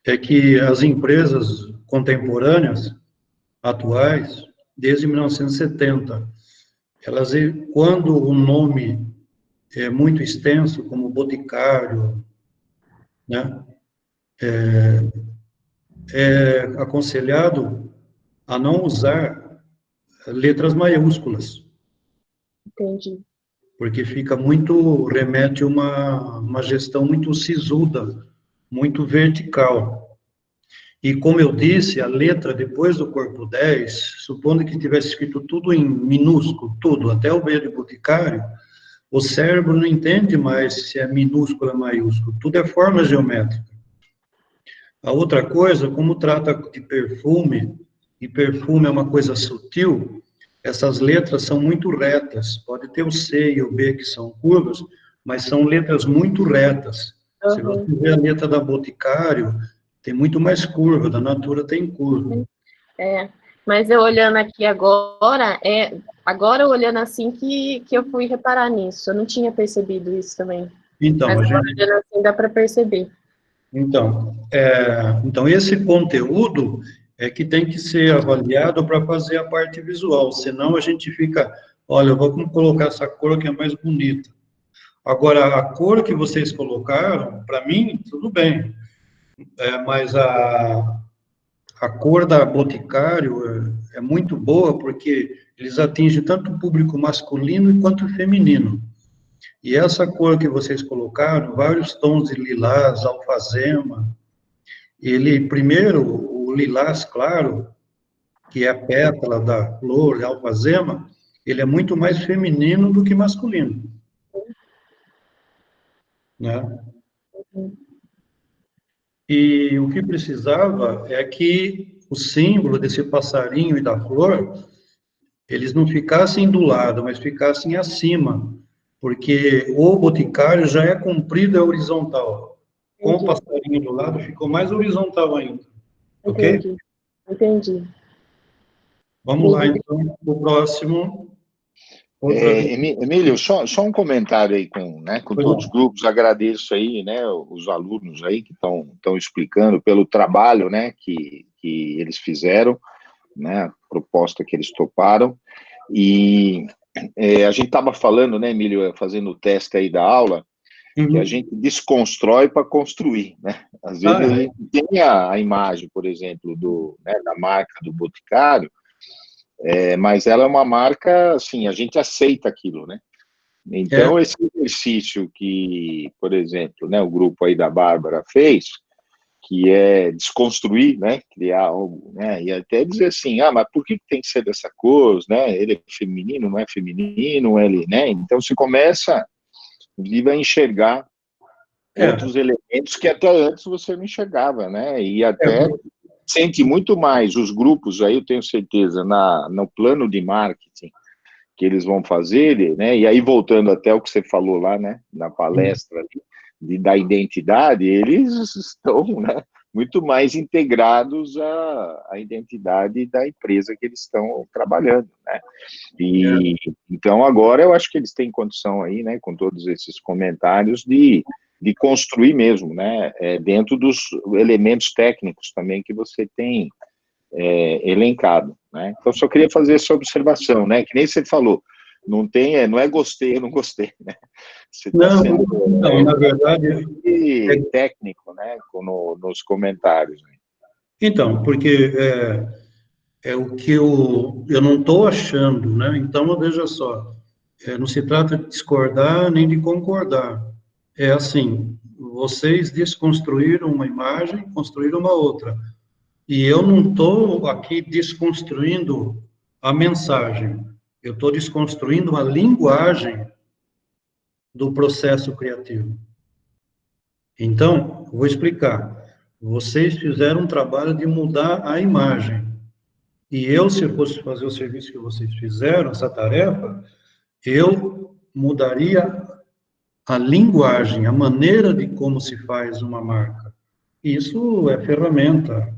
É que as empresas contemporâneas, atuais, desde 1970, elas, quando o nome é muito extenso, como Boticário, né, é aconselhado a não usar letras maiúsculas. Entendi. Porque remete a uma gestão muito sisuda, muito vertical. E, como eu disse, a letra depois do corpo 10, supondo que tivesse escrito tudo em minúsculo, tudo, até o B de Boticário, o cérebro não entende mais se é minúsculo ou maiúsculo, tudo é forma geométrica. A outra coisa, como trata de perfume, e perfume é uma coisa sutil, essas letras são muito retas, pode ter o C e o B que são curvas, mas são letras muito retas. Uhum. Se você ver a letra da Boticário, tem muito mais curva, da Natura tem curva. Mas eu olhando aqui agora, olhando assim que eu fui reparar nisso, eu não tinha percebido isso também. Então, mas agora olhando assim dá para perceber. Então, esse conteúdo é que tem que ser avaliado para fazer a parte visual, senão a gente fica, olha, vamos colocar essa cor que é mais bonita. Agora, a cor que vocês colocaram, para mim, tudo bem, mas a cor da Boticário é muito boa, porque eles atingem tanto o público masculino quanto feminino. E essa cor que vocês colocaram, vários tons de lilás, alfazema, primeiro, o lilás claro, que é a pétala da flor, alfazema, ele é muito mais feminino do que masculino. Né? E o que precisava é que o símbolo desse passarinho e da flor, eles não ficassem do lado, mas ficassem acima, porque o Boticário já é comprido, é horizontal. Com o passarinho do lado, ficou mais horizontal ainda. Ok? Entendi. Vamos lá, então, o próximo. Emílio, só um comentário aí com todos os grupos, agradeço aí, né, os alunos aí que estão explicando pelo trabalho, né, que eles fizeram, né, a proposta que eles toparam, e a gente estava falando, né, Emílio, fazendo o teste aí da aula, que a gente desconstrói para construir, né, às vezes a gente tem a imagem, por exemplo, da marca do Boticário, mas ela é uma marca, assim, a gente aceita aquilo, né? Então, esse exercício que, por exemplo, né, o grupo aí da Bárbara fez, que é desconstruir, né, criar algo, né, e até dizer assim, mas por que tem que ser dessa cor, né? Ele é feminino, não é feminino, ele, né? Então, você começa a enxergar outros elementos que até antes você não enxergava, né? E até sente muito mais os grupos aí, eu tenho certeza, no plano de marketing que eles vão fazer, né? E aí, voltando até o que você falou lá, né, na palestra da identidade, eles estão, né, muito mais integrados à identidade da empresa que eles estão trabalhando, né? E então agora eu acho que eles têm condição aí, né, com todos esses comentários, de construir mesmo, né, dentro dos elementos técnicos também que você tem elencado, né? Então só queria fazer essa observação, né, que nem você falou, não é gostei, eu não gostei, né? Você está sendo na verdade técnico, né, nos comentários. Né? Então, porque é o que eu não estou achando, né? Então, veja só, não se trata de discordar nem de concordar. É assim, vocês desconstruíram uma imagem, construíram uma outra. E eu não estou aqui desconstruindo a mensagem, eu estou desconstruindo a linguagem do processo criativo. Então, vou explicar. Vocês fizeram um trabalho de mudar a imagem. E eu, se eu fosse fazer o serviço que vocês fizeram, essa tarefa, eu mudaria a linguagem, a maneira de como se faz uma marca. Isso é ferramenta.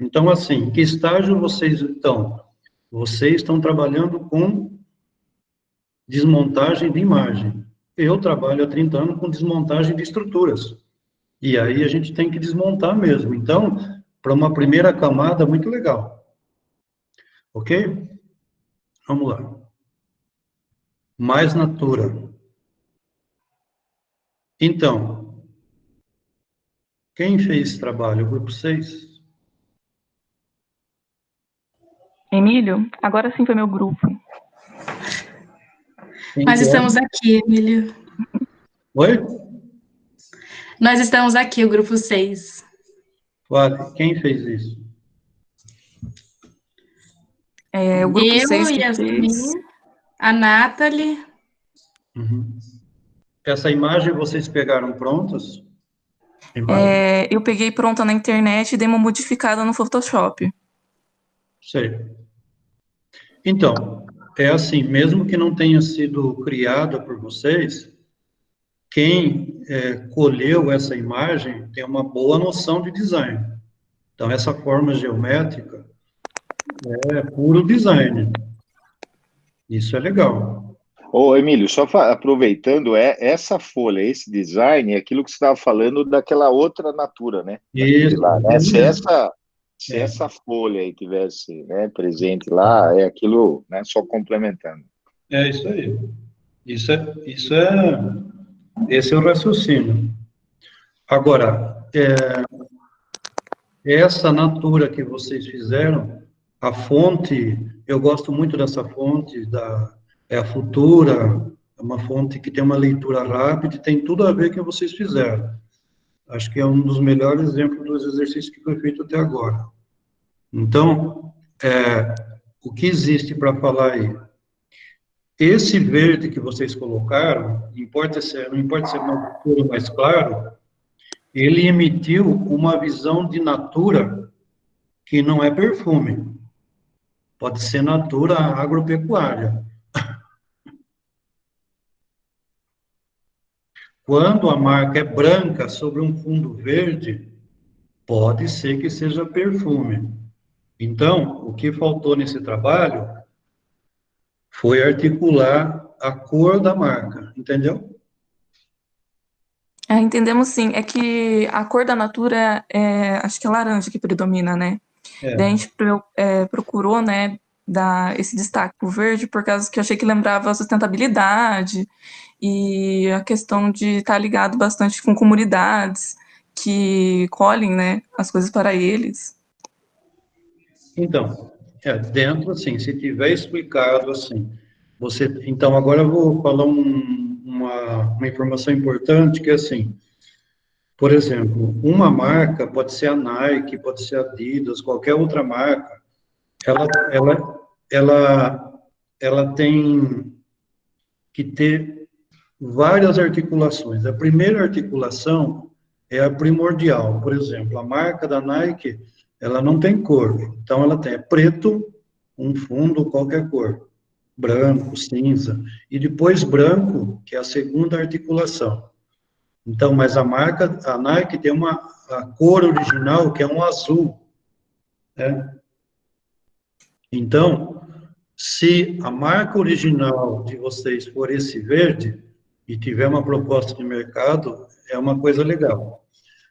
Então, assim, em que estágio vocês estão? Vocês estão trabalhando com desmontagem de imagem. Eu trabalho há 30 anos com desmontagem de estruturas. E aí a gente tem que desmontar mesmo. Então, para uma primeira camada, muito legal. Ok? Vamos lá. Mais Natura. Então, quem fez esse trabalho? O grupo 6? Emílio, agora sim foi meu grupo. Nós estamos aqui, Emílio. Oi? Nós estamos aqui, o grupo 6. Vale. Quem fez isso? O grupo eu, 6 que Yasmin, fez. a Nathalie. Uhum. Essa imagem vocês pegaram prontas? Eu peguei pronta na internet e dei uma modificada no Photoshop. Sei. Então, é assim, mesmo que não tenha sido criada por vocês, quem colheu essa imagem tem uma boa noção de design. Então, essa forma geométrica é puro design. Isso é legal. Ô, Emílio, só aproveitando, essa folha, esse design, é aquilo que você estava falando daquela outra Natura, né? Isso. Lá, né? Se essa folha aí tivesse, né, presente lá, é aquilo, né, só complementando. É isso aí. Esse é o raciocínio. Agora, essa Natura que vocês fizeram, a fonte, eu gosto muito dessa fonte, a Futura, é uma fonte que tem uma leitura rápida e tem tudo a ver com o que vocês fizeram. Acho que é um dos melhores exemplos dos exercícios que foi feito até agora. Então, o que existe para falar aí? Esse verde que vocês colocaram, não importa se é uma cor mais claro, ele emitiu uma visão de natura que não é perfume. Pode ser natura agropecuária. Quando a marca é branca sobre um fundo verde, pode ser que seja perfume. Então, o que faltou nesse trabalho foi articular a cor da marca, entendeu? Entendemos sim. É que a cor da Natura acho que é laranja que predomina, né? Daí a gente procurou, né, dar esse destaque pro verde, por causa que eu achei que lembrava a sustentabilidade e a questão de estar ligado bastante com comunidades que colhem, né, as coisas para eles. Então, dentro, assim, se tiver explicado, assim, então, agora eu vou falar uma informação importante, que é assim, por exemplo, uma marca, pode ser a Nike, pode ser a Adidas, qualquer outra marca, ela tem que ter várias articulações. A primeira articulação é a primordial. Por exemplo, a marca da Nike, ela não tem cor. Então, ela tem preto, um fundo, qualquer cor. Branco, cinza. E depois branco, que é a segunda articulação. Então, mas a Nike tem a cor original, que é um azul, né? Então, se a marca original de vocês for esse verde, e tiver uma proposta de mercado, é uma coisa legal.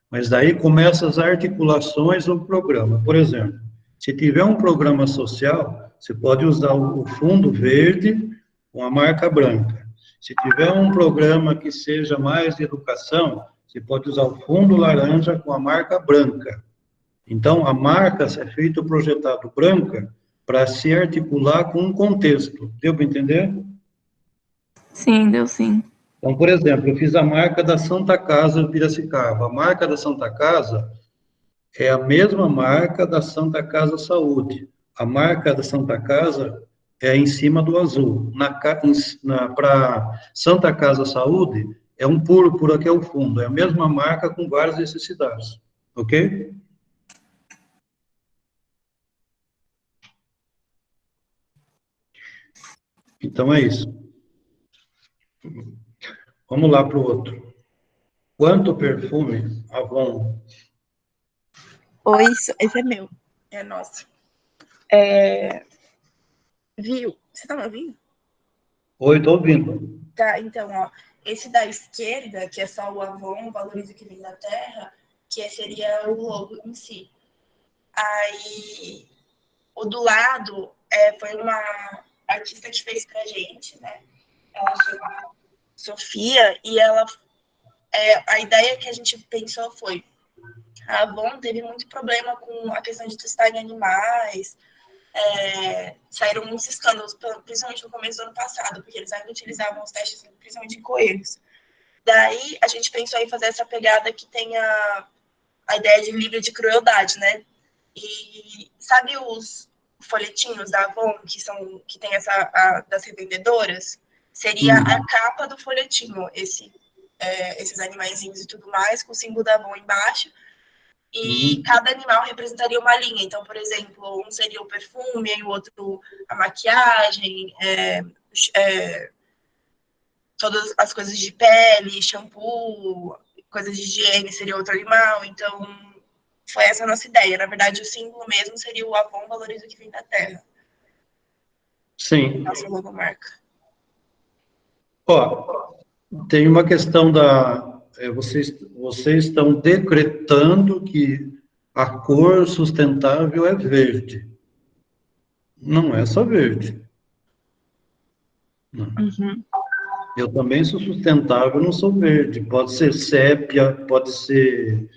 Mas daí começam as articulações do programa. Por exemplo, se tiver um programa social, você pode usar o fundo verde com a marca branca. Se tiver um programa que seja mais de educação, você pode usar o fundo laranja com a marca branca. Então, a marca é feita projetado branca para se articular com um contexto. Deu para entender? Sim, deu sim. Então, por exemplo, eu fiz a marca da Santa Casa Piracicaba. A marca da Santa Casa é a mesma marca da Santa Casa Saúde. A marca da Santa Casa é em cima do azul. Para Santa Casa Saúde, é um púrpura que é o fundo. É a mesma marca com várias necessidades. Ok? Então, é isso. Vamos lá para o outro. Quanto perfume, Avon? Oi, esse é meu. É nosso. Viu? Você tá me ouvindo? Oi, estou ouvindo. Tá, então, ó. Esse da esquerda, que é só o Avon, Valorize o que vem da terra, que seria o logo em si. Aí, o do lado foi uma artista que fez pra gente, né? Ela chama Sofia, e ela... a ideia que a gente pensou foi: a Avon teve muito problema com a questão de testar em animais, saíram muitos escândalos, principalmente no começo do ano passado, porque eles ainda utilizavam os testes, principalmente em coelhos. Daí, a gente pensou em fazer essa pegada que tenha a ideia de livre de crueldade, né? E sabe os folhetinhos da Avon, que tem das revendedoras? Seria a capa do folhetinho, esses animaizinhos e tudo mais, com o símbolo da Avon embaixo. E cada animal representaria uma linha. Então, por exemplo, um seria o perfume, e o outro a maquiagem, todas as coisas de pele, shampoo, coisas de higiene seria outro animal. Então, foi essa a nossa ideia. Na verdade, o símbolo mesmo seria o Avon, Valorize o que vem da terra. Sim. Nossa logomarca. Ó, tem uma questão vocês estão decretando que a cor sustentável é verde. Não é só verde. Uhum. Eu também sou sustentável, não sou verde. Pode ser sépia, pode ser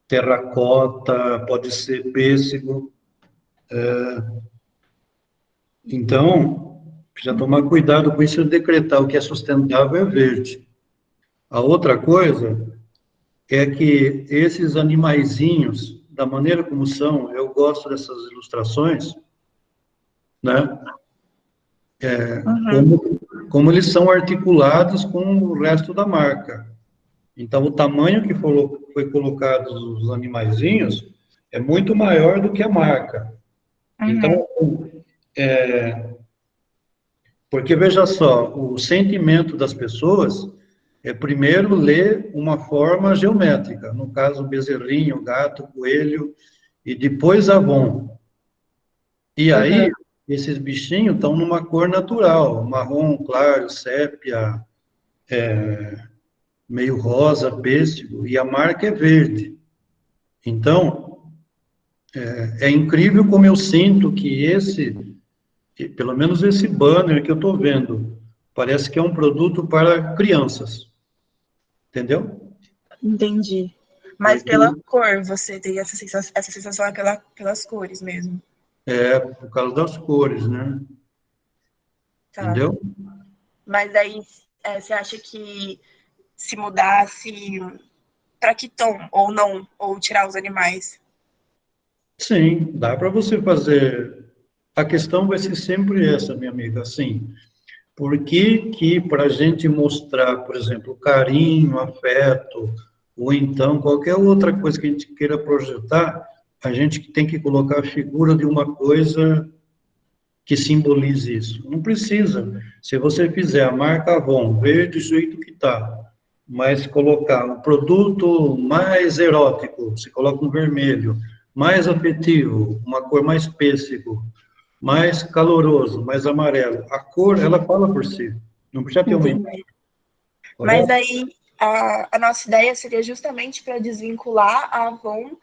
terracota, pode ser pêssego. Então, precisa tomar cuidado com isso e decretar o que é sustentável é verde. A outra coisa é que esses animaizinhos, da maneira como são, eu gosto dessas ilustrações, né? Como eles são articulados com o resto da marca. Então, o tamanho que foi colocado os animaizinhos é muito maior do que a marca. Então, porque, veja só, o sentimento das pessoas é primeiro ler uma forma geométrica, no caso, o bezerrinho, o gato, o coelho, e depois Avon. E aí, esses bichinhos estão numa cor natural, marrom, claro, sépia, meio rosa, pêssego, e a marca é verde. Então, é incrível como eu sinto que pelo menos esse banner que eu estou vendo, parece que é um produto para crianças. Entendeu? Entendi. Mas pela cor, você tem essa sensação pelas cores mesmo. Por causa das cores, né? Tá. Entendeu? Mas aí, você acha que se mudasse, para que tom? Ou não? Ou tirar os animais? Sim, dá para você fazer. A questão vai ser sempre essa, minha amiga, assim. Por que para a gente mostrar, por exemplo, carinho, afeto, ou então qualquer outra coisa que a gente queira projetar, a gente tem que colocar a figura de uma coisa que simbolize isso? Não precisa. Se você fizer a marca Avon, verde do jeito que está, mas colocar um produto mais erótico, você coloca um vermelho, mais afetivo, uma cor mais pêssego, mais caloroso, mais amarelo. A cor, ela fala por si. Não precisa ter uma imagem. Mas aí, a nossa ideia seria justamente para desvincular a Avon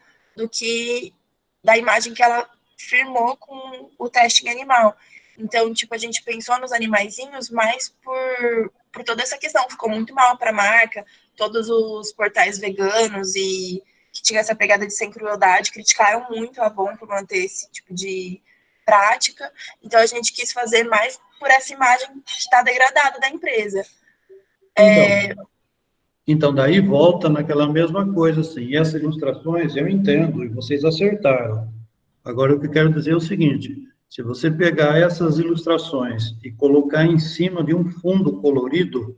da imagem que ela firmou com o teste em animal. Então, tipo, a gente pensou nos animaizinhos, mas por toda essa questão, ficou muito mal para a marca, todos os portais veganos e que tinha essa pegada de sem crueldade, criticaram muito a Avon por manter esse tipo de prática. Então, a gente quis fazer mais por essa imagem que está degradada da empresa. Então, daí volta naquela mesma coisa, assim, e essas ilustrações eu entendo, e vocês acertaram. Agora, o que eu quero dizer é o seguinte, se você pegar essas ilustrações e colocar em cima de um fundo colorido,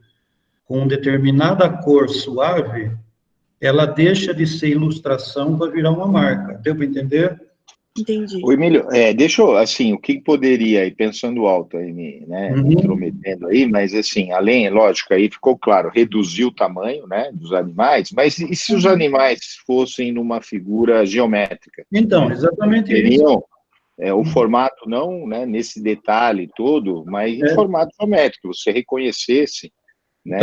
com determinada cor suave, ela deixa de ser ilustração para virar uma marca. Deu para entender? Entendi. O Emílio, deixa eu, assim, o que poderia, aí, pensando alto aí, me intrometendo aí, mas assim, além, lógico, aí ficou claro, reduzir o tamanho, né, dos animais, mas e se os animais fossem numa figura geométrica? Então, exatamente teriam, isso. O formato não, né, nesse detalhe todo, mas em formato geométrico, você reconhecesse, né,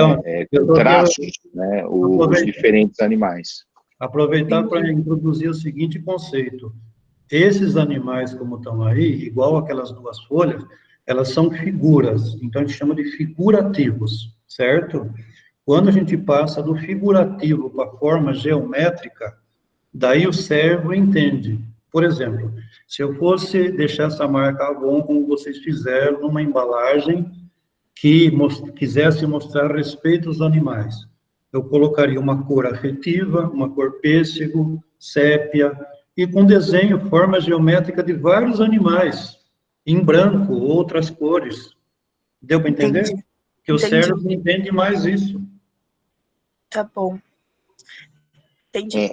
então, traços, né, os diferentes animais. Aproveitar para introduzir o seguinte conceito. Esses animais, como estão aí, igual aquelas duas folhas, elas são figuras, então a gente chama de figurativos, certo? Quando a gente passa do figurativo para a forma geométrica, daí o cérebro entende. Por exemplo, se eu fosse deixar essa marca Avon, como vocês fizeram, numa embalagem que quisesse mostrar respeito aos animais, eu colocaria uma cor afetiva, uma cor pêssego, sépia, e com desenho, forma geométrica de vários animais, em branco, outras cores. Deu para entender? Entendi. Que o cérebro entende mais isso. Tá bom. Entendi.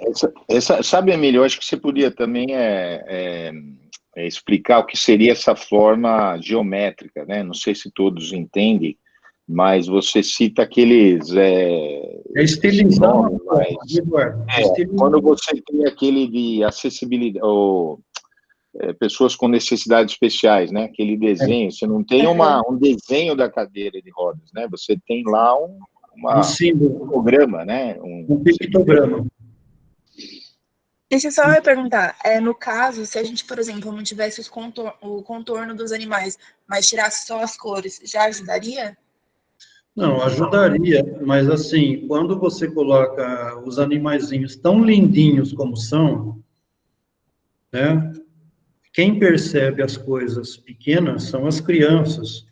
Sabe, Emílio, eu acho que você podia também explicar o que seria essa forma geométrica, né? Não sei se todos entendem, mas você cita aqueles... estilizar uma forma, Eduardo. Quando você tem aquele de acessibilidade, ou pessoas com necessidades especiais, né? Aquele desenho, você não tem um desenho da cadeira de rodas, né? Você tem lá um símbolo, pictograma, né? Um pictograma. Deixa eu só perguntar, no caso, se a gente, por exemplo, não tivesse o contorno dos animais, mas tirasse só as cores, já ajudaria? Não, ajudaria, mas assim, quando você coloca os animaizinhos tão lindinhos como são, né? Quem percebe as coisas pequenas são as crianças.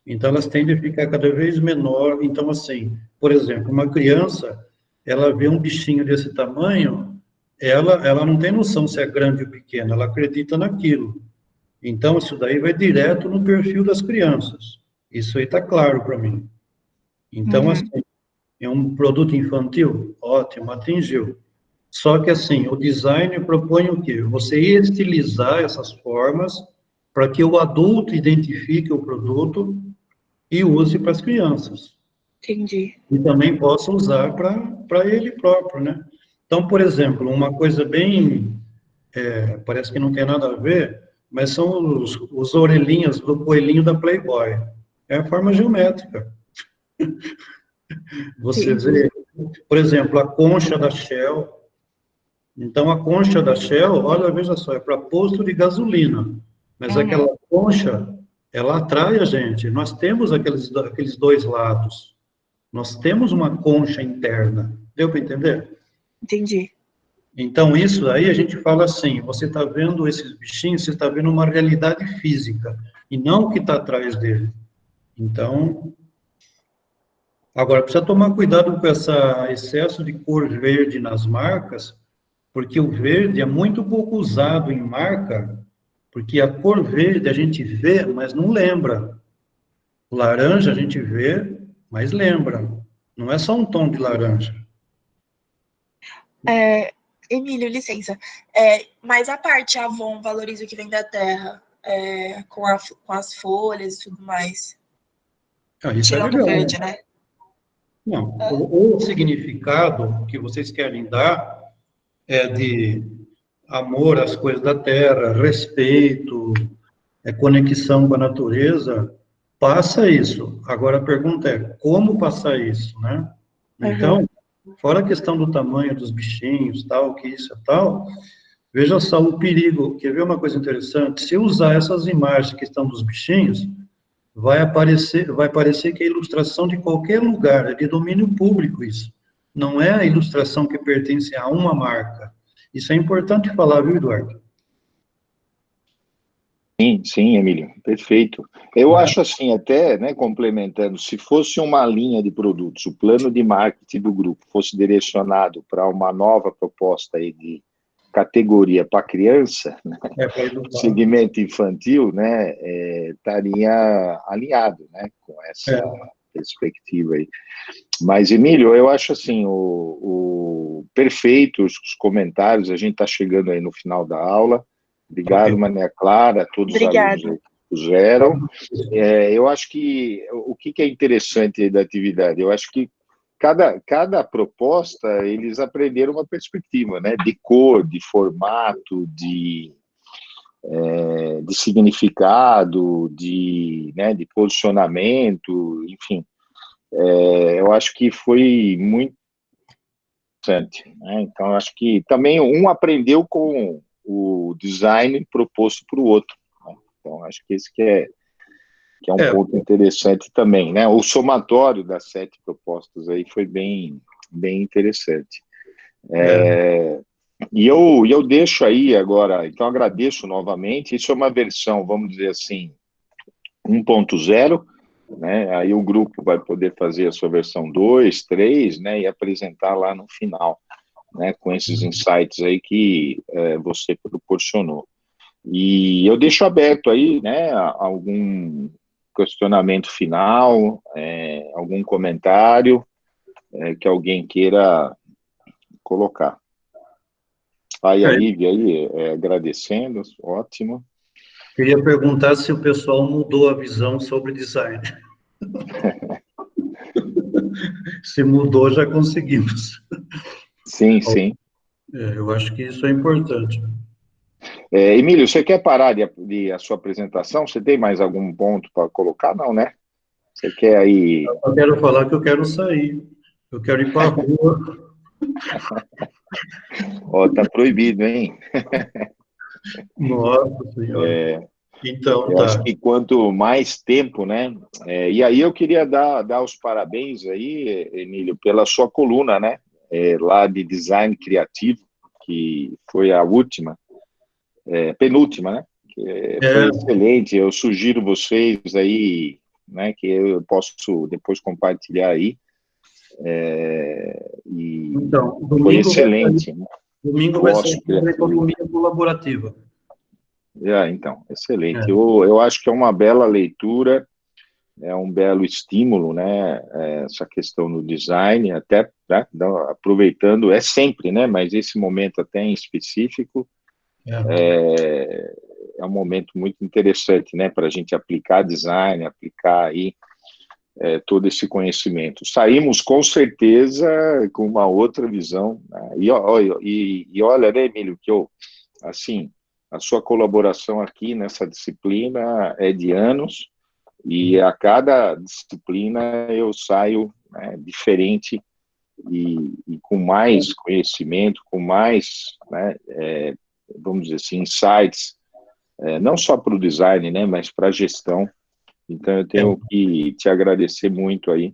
Então, elas tendem a ficar cada vez menor. Então, assim, por exemplo, uma criança, ela vê um bichinho desse tamanho, ela não tem noção se é grande ou pequeno, ela acredita naquilo. Então, isso daí vai direto no perfil das crianças. Isso aí está claro para mim. Então, assim, é um produto infantil? Ótimo, atingiu. Só que, assim, o design propõe o quê? Você estilizar essas formas para que o adulto identifique o produto e use para as crianças. Entendi. E também possa usar para ele próprio, né? Então, por exemplo, uma coisa bem... parece que não tem nada a ver, mas são os orelhinhas do coelhinho da Playboy. É a forma geométrica. Você vê, por exemplo, a concha da Shell. Então, a concha da Shell, olha, veja só, é para posto de gasolina. Mas aquela concha, ela atrai a gente. Nós temos aqueles dois lados. Nós temos uma concha interna. Deu para entender? Entendi. Então, isso aí a gente fala assim, você está vendo esses bichinhos, você está vendo uma realidade física, e não o que está atrás dele. Então, agora, precisa tomar cuidado com esse excesso de cor verde nas marcas, porque o verde é muito pouco usado em marca, porque a cor verde a gente vê, mas não lembra. Laranja a gente vê, mas lembra. Não é só um tom de laranja. Emílio, licença. Mas a parte Avon valoriza o que vem da terra, com as folhas e tudo mais. Isso tirando é legal, verde, né? Não, o significado que vocês querem dar é de amor às coisas da terra, respeito, conexão com a natureza, passa isso. Agora a pergunta é, como passar isso, né? Então, fora a questão do tamanho dos bichinhos, tal, que isso é tal, veja só o perigo. Quer ver uma coisa interessante? Se usar essas imagens que estão dos bichinhos, vai parecer que é ilustração de qualquer lugar, é de domínio público isso. Não é a ilustração que pertence a uma marca. Isso é importante falar, viu, Eduardo? Sim, Emílio, perfeito. Eu acho assim, até, né, complementando, se fosse uma linha de produtos, o plano de marketing do grupo fosse direcionado para uma nova proposta aí de categoria para criança, né, segmento infantil, né, estaria alinhado, né, com essa perspectiva aí. Mas, Emílio, eu acho assim, o perfeito os comentários, a gente está chegando aí no final da aula. Obrigado, Maria Clara, todos os alunos que puseram. Eu acho que o que é interessante aí da atividade, eu acho que cada proposta, eles aprenderam uma perspectiva, né, de cor, de formato, de significado, né, de posicionamento, enfim. Eu acho que foi muito interessante, né? Então, eu acho que também um aprendeu com o design proposto para o outro, né? Então, acho que esse que é ponto interessante também, né? O somatório das 7 propostas aí foi bem interessante. E eu deixo aí agora, então agradeço novamente, isso é uma versão, vamos dizer assim, 1.0, né? Aí o grupo vai poder fazer a sua versão 2, 3, né? E apresentar lá no final, né, com esses insights aí que você proporcionou. E eu deixo aberto aí, né, algum questionamento final, algum comentário que alguém queira colocar. Aí a Lívia aí, agradecendo, ótimo. Queria perguntar se o pessoal mudou a visão sobre design. Se mudou, já conseguimos. Sim. Eu acho que isso é importante. Emílio, você quer parar de a sua apresentação? Você tem mais algum ponto para colocar? Não, né? Você quer aí... Eu quero falar que eu quero sair. Eu quero ir para a rua. Tá proibido, hein? Nossa Senhora. Então, eu acho que quanto mais tempo, né? E aí eu queria dar os parabéns aí, Emílio, pela sua coluna, né? Lá de design criativo, que foi a última, penúltima, né? Que foi excelente. Eu sugiro vocês aí, né? Que eu posso depois compartilhar aí. Então, foi excelente. Domingo vai ser sobre economia colaborativa. Então, excelente. Eu acho que é uma bela leitura, é um belo estímulo, né, essa questão do design, até, né, aproveitando, sempre, né, mas esse momento até em específico, é um momento muito interessante, né, para a gente aplicar design, aplicar aí todo esse conhecimento. Saímos, com certeza, com uma outra visão, né? E olha, né, Emílio, que assim, a sua colaboração aqui nessa disciplina é de anos, e a cada disciplina eu saio, né, diferente e com mais conhecimento, com mais, né, vamos dizer assim, insights, não só para o design, né, mas para a gestão. Então, eu tenho que te agradecer muito aí,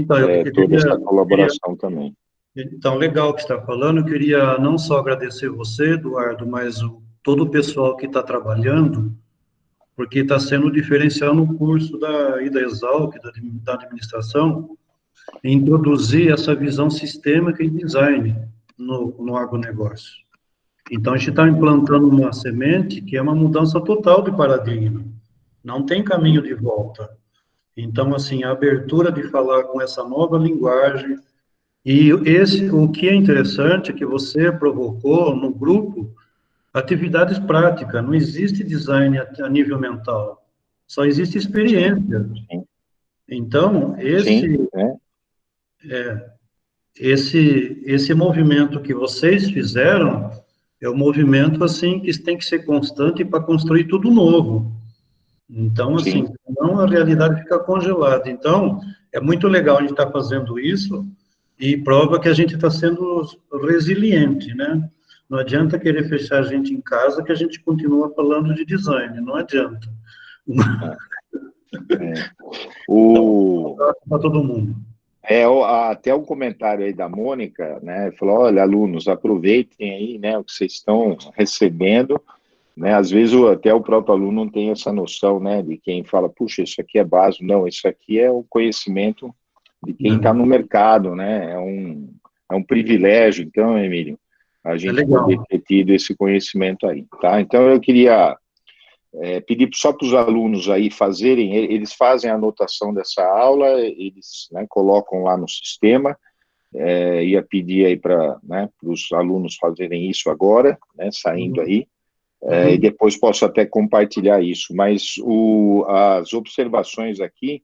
toda essa colaboração também. Então, legal o que você está falando. Eu queria não só agradecer você, Eduardo, mas todo o pessoal que está trabalhando, porque está sendo um diferencial no curso da Exalc, da administração, introduzir essa visão sistêmica e design no agronegócio. Então, a gente está implantando uma semente que é uma mudança total de paradigma. Não tem caminho de volta. Então, assim, a abertura de falar com essa nova linguagem, e o que é interessante é que você provocou no grupo atividades práticas, não existe design a nível mental, só existe experiência. Então, Esse movimento que vocês fizeram é um movimento, assim, que tem que ser constante para construir tudo novo. Então, assim, senão a realidade fica congelada. Então, é muito legal a gente estar fazendo isso e prova que a gente está sendo resiliente, né? Não adianta querer fechar a gente em casa que a gente continua falando de design, não adianta. Para todo mundo. Até um comentário aí da Mônica, né, falou, olha, alunos, aproveitem aí, né, o que vocês estão recebendo, né, às vezes até o próprio aluno não tem essa noção, né, de quem fala, puxa, isso aqui é básico, não, isso aqui é o conhecimento de quem está no mercado, né, é um privilégio, então, Emílio, a gente poder ter tido esse conhecimento aí, tá? Então, eu queria pedir só para os alunos aí fazerem, eles fazem a anotação dessa aula, eles, né, colocam lá no sistema, ia pedir aí para, né, os alunos fazerem isso agora, né, saindo aí, e depois posso até compartilhar isso, mas as observações aqui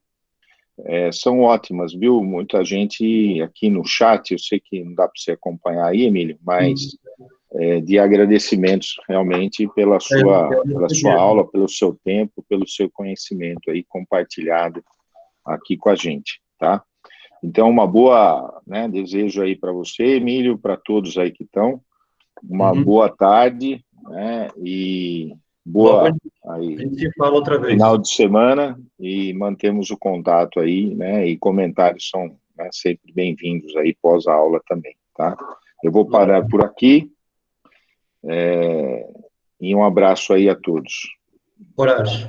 são ótimas, viu? Muita gente aqui no chat, eu sei que não dá para você acompanhar aí, Emílio, mas de agradecimentos realmente pela sua aula, pelo seu tempo, pelo seu conhecimento aí compartilhado aqui com a gente, tá? Então, uma boa, né, desejo aí para você, Emílio, para todos aí que estão, uma boa tarde, né, e boa aí, a gente fala outra vez. Final de semana, e mantemos o contato aí, né, e comentários são, né, sempre bem-vindos aí pós a aula também, tá? Eu vou parar por aqui, e um abraço aí a todos. Coragem.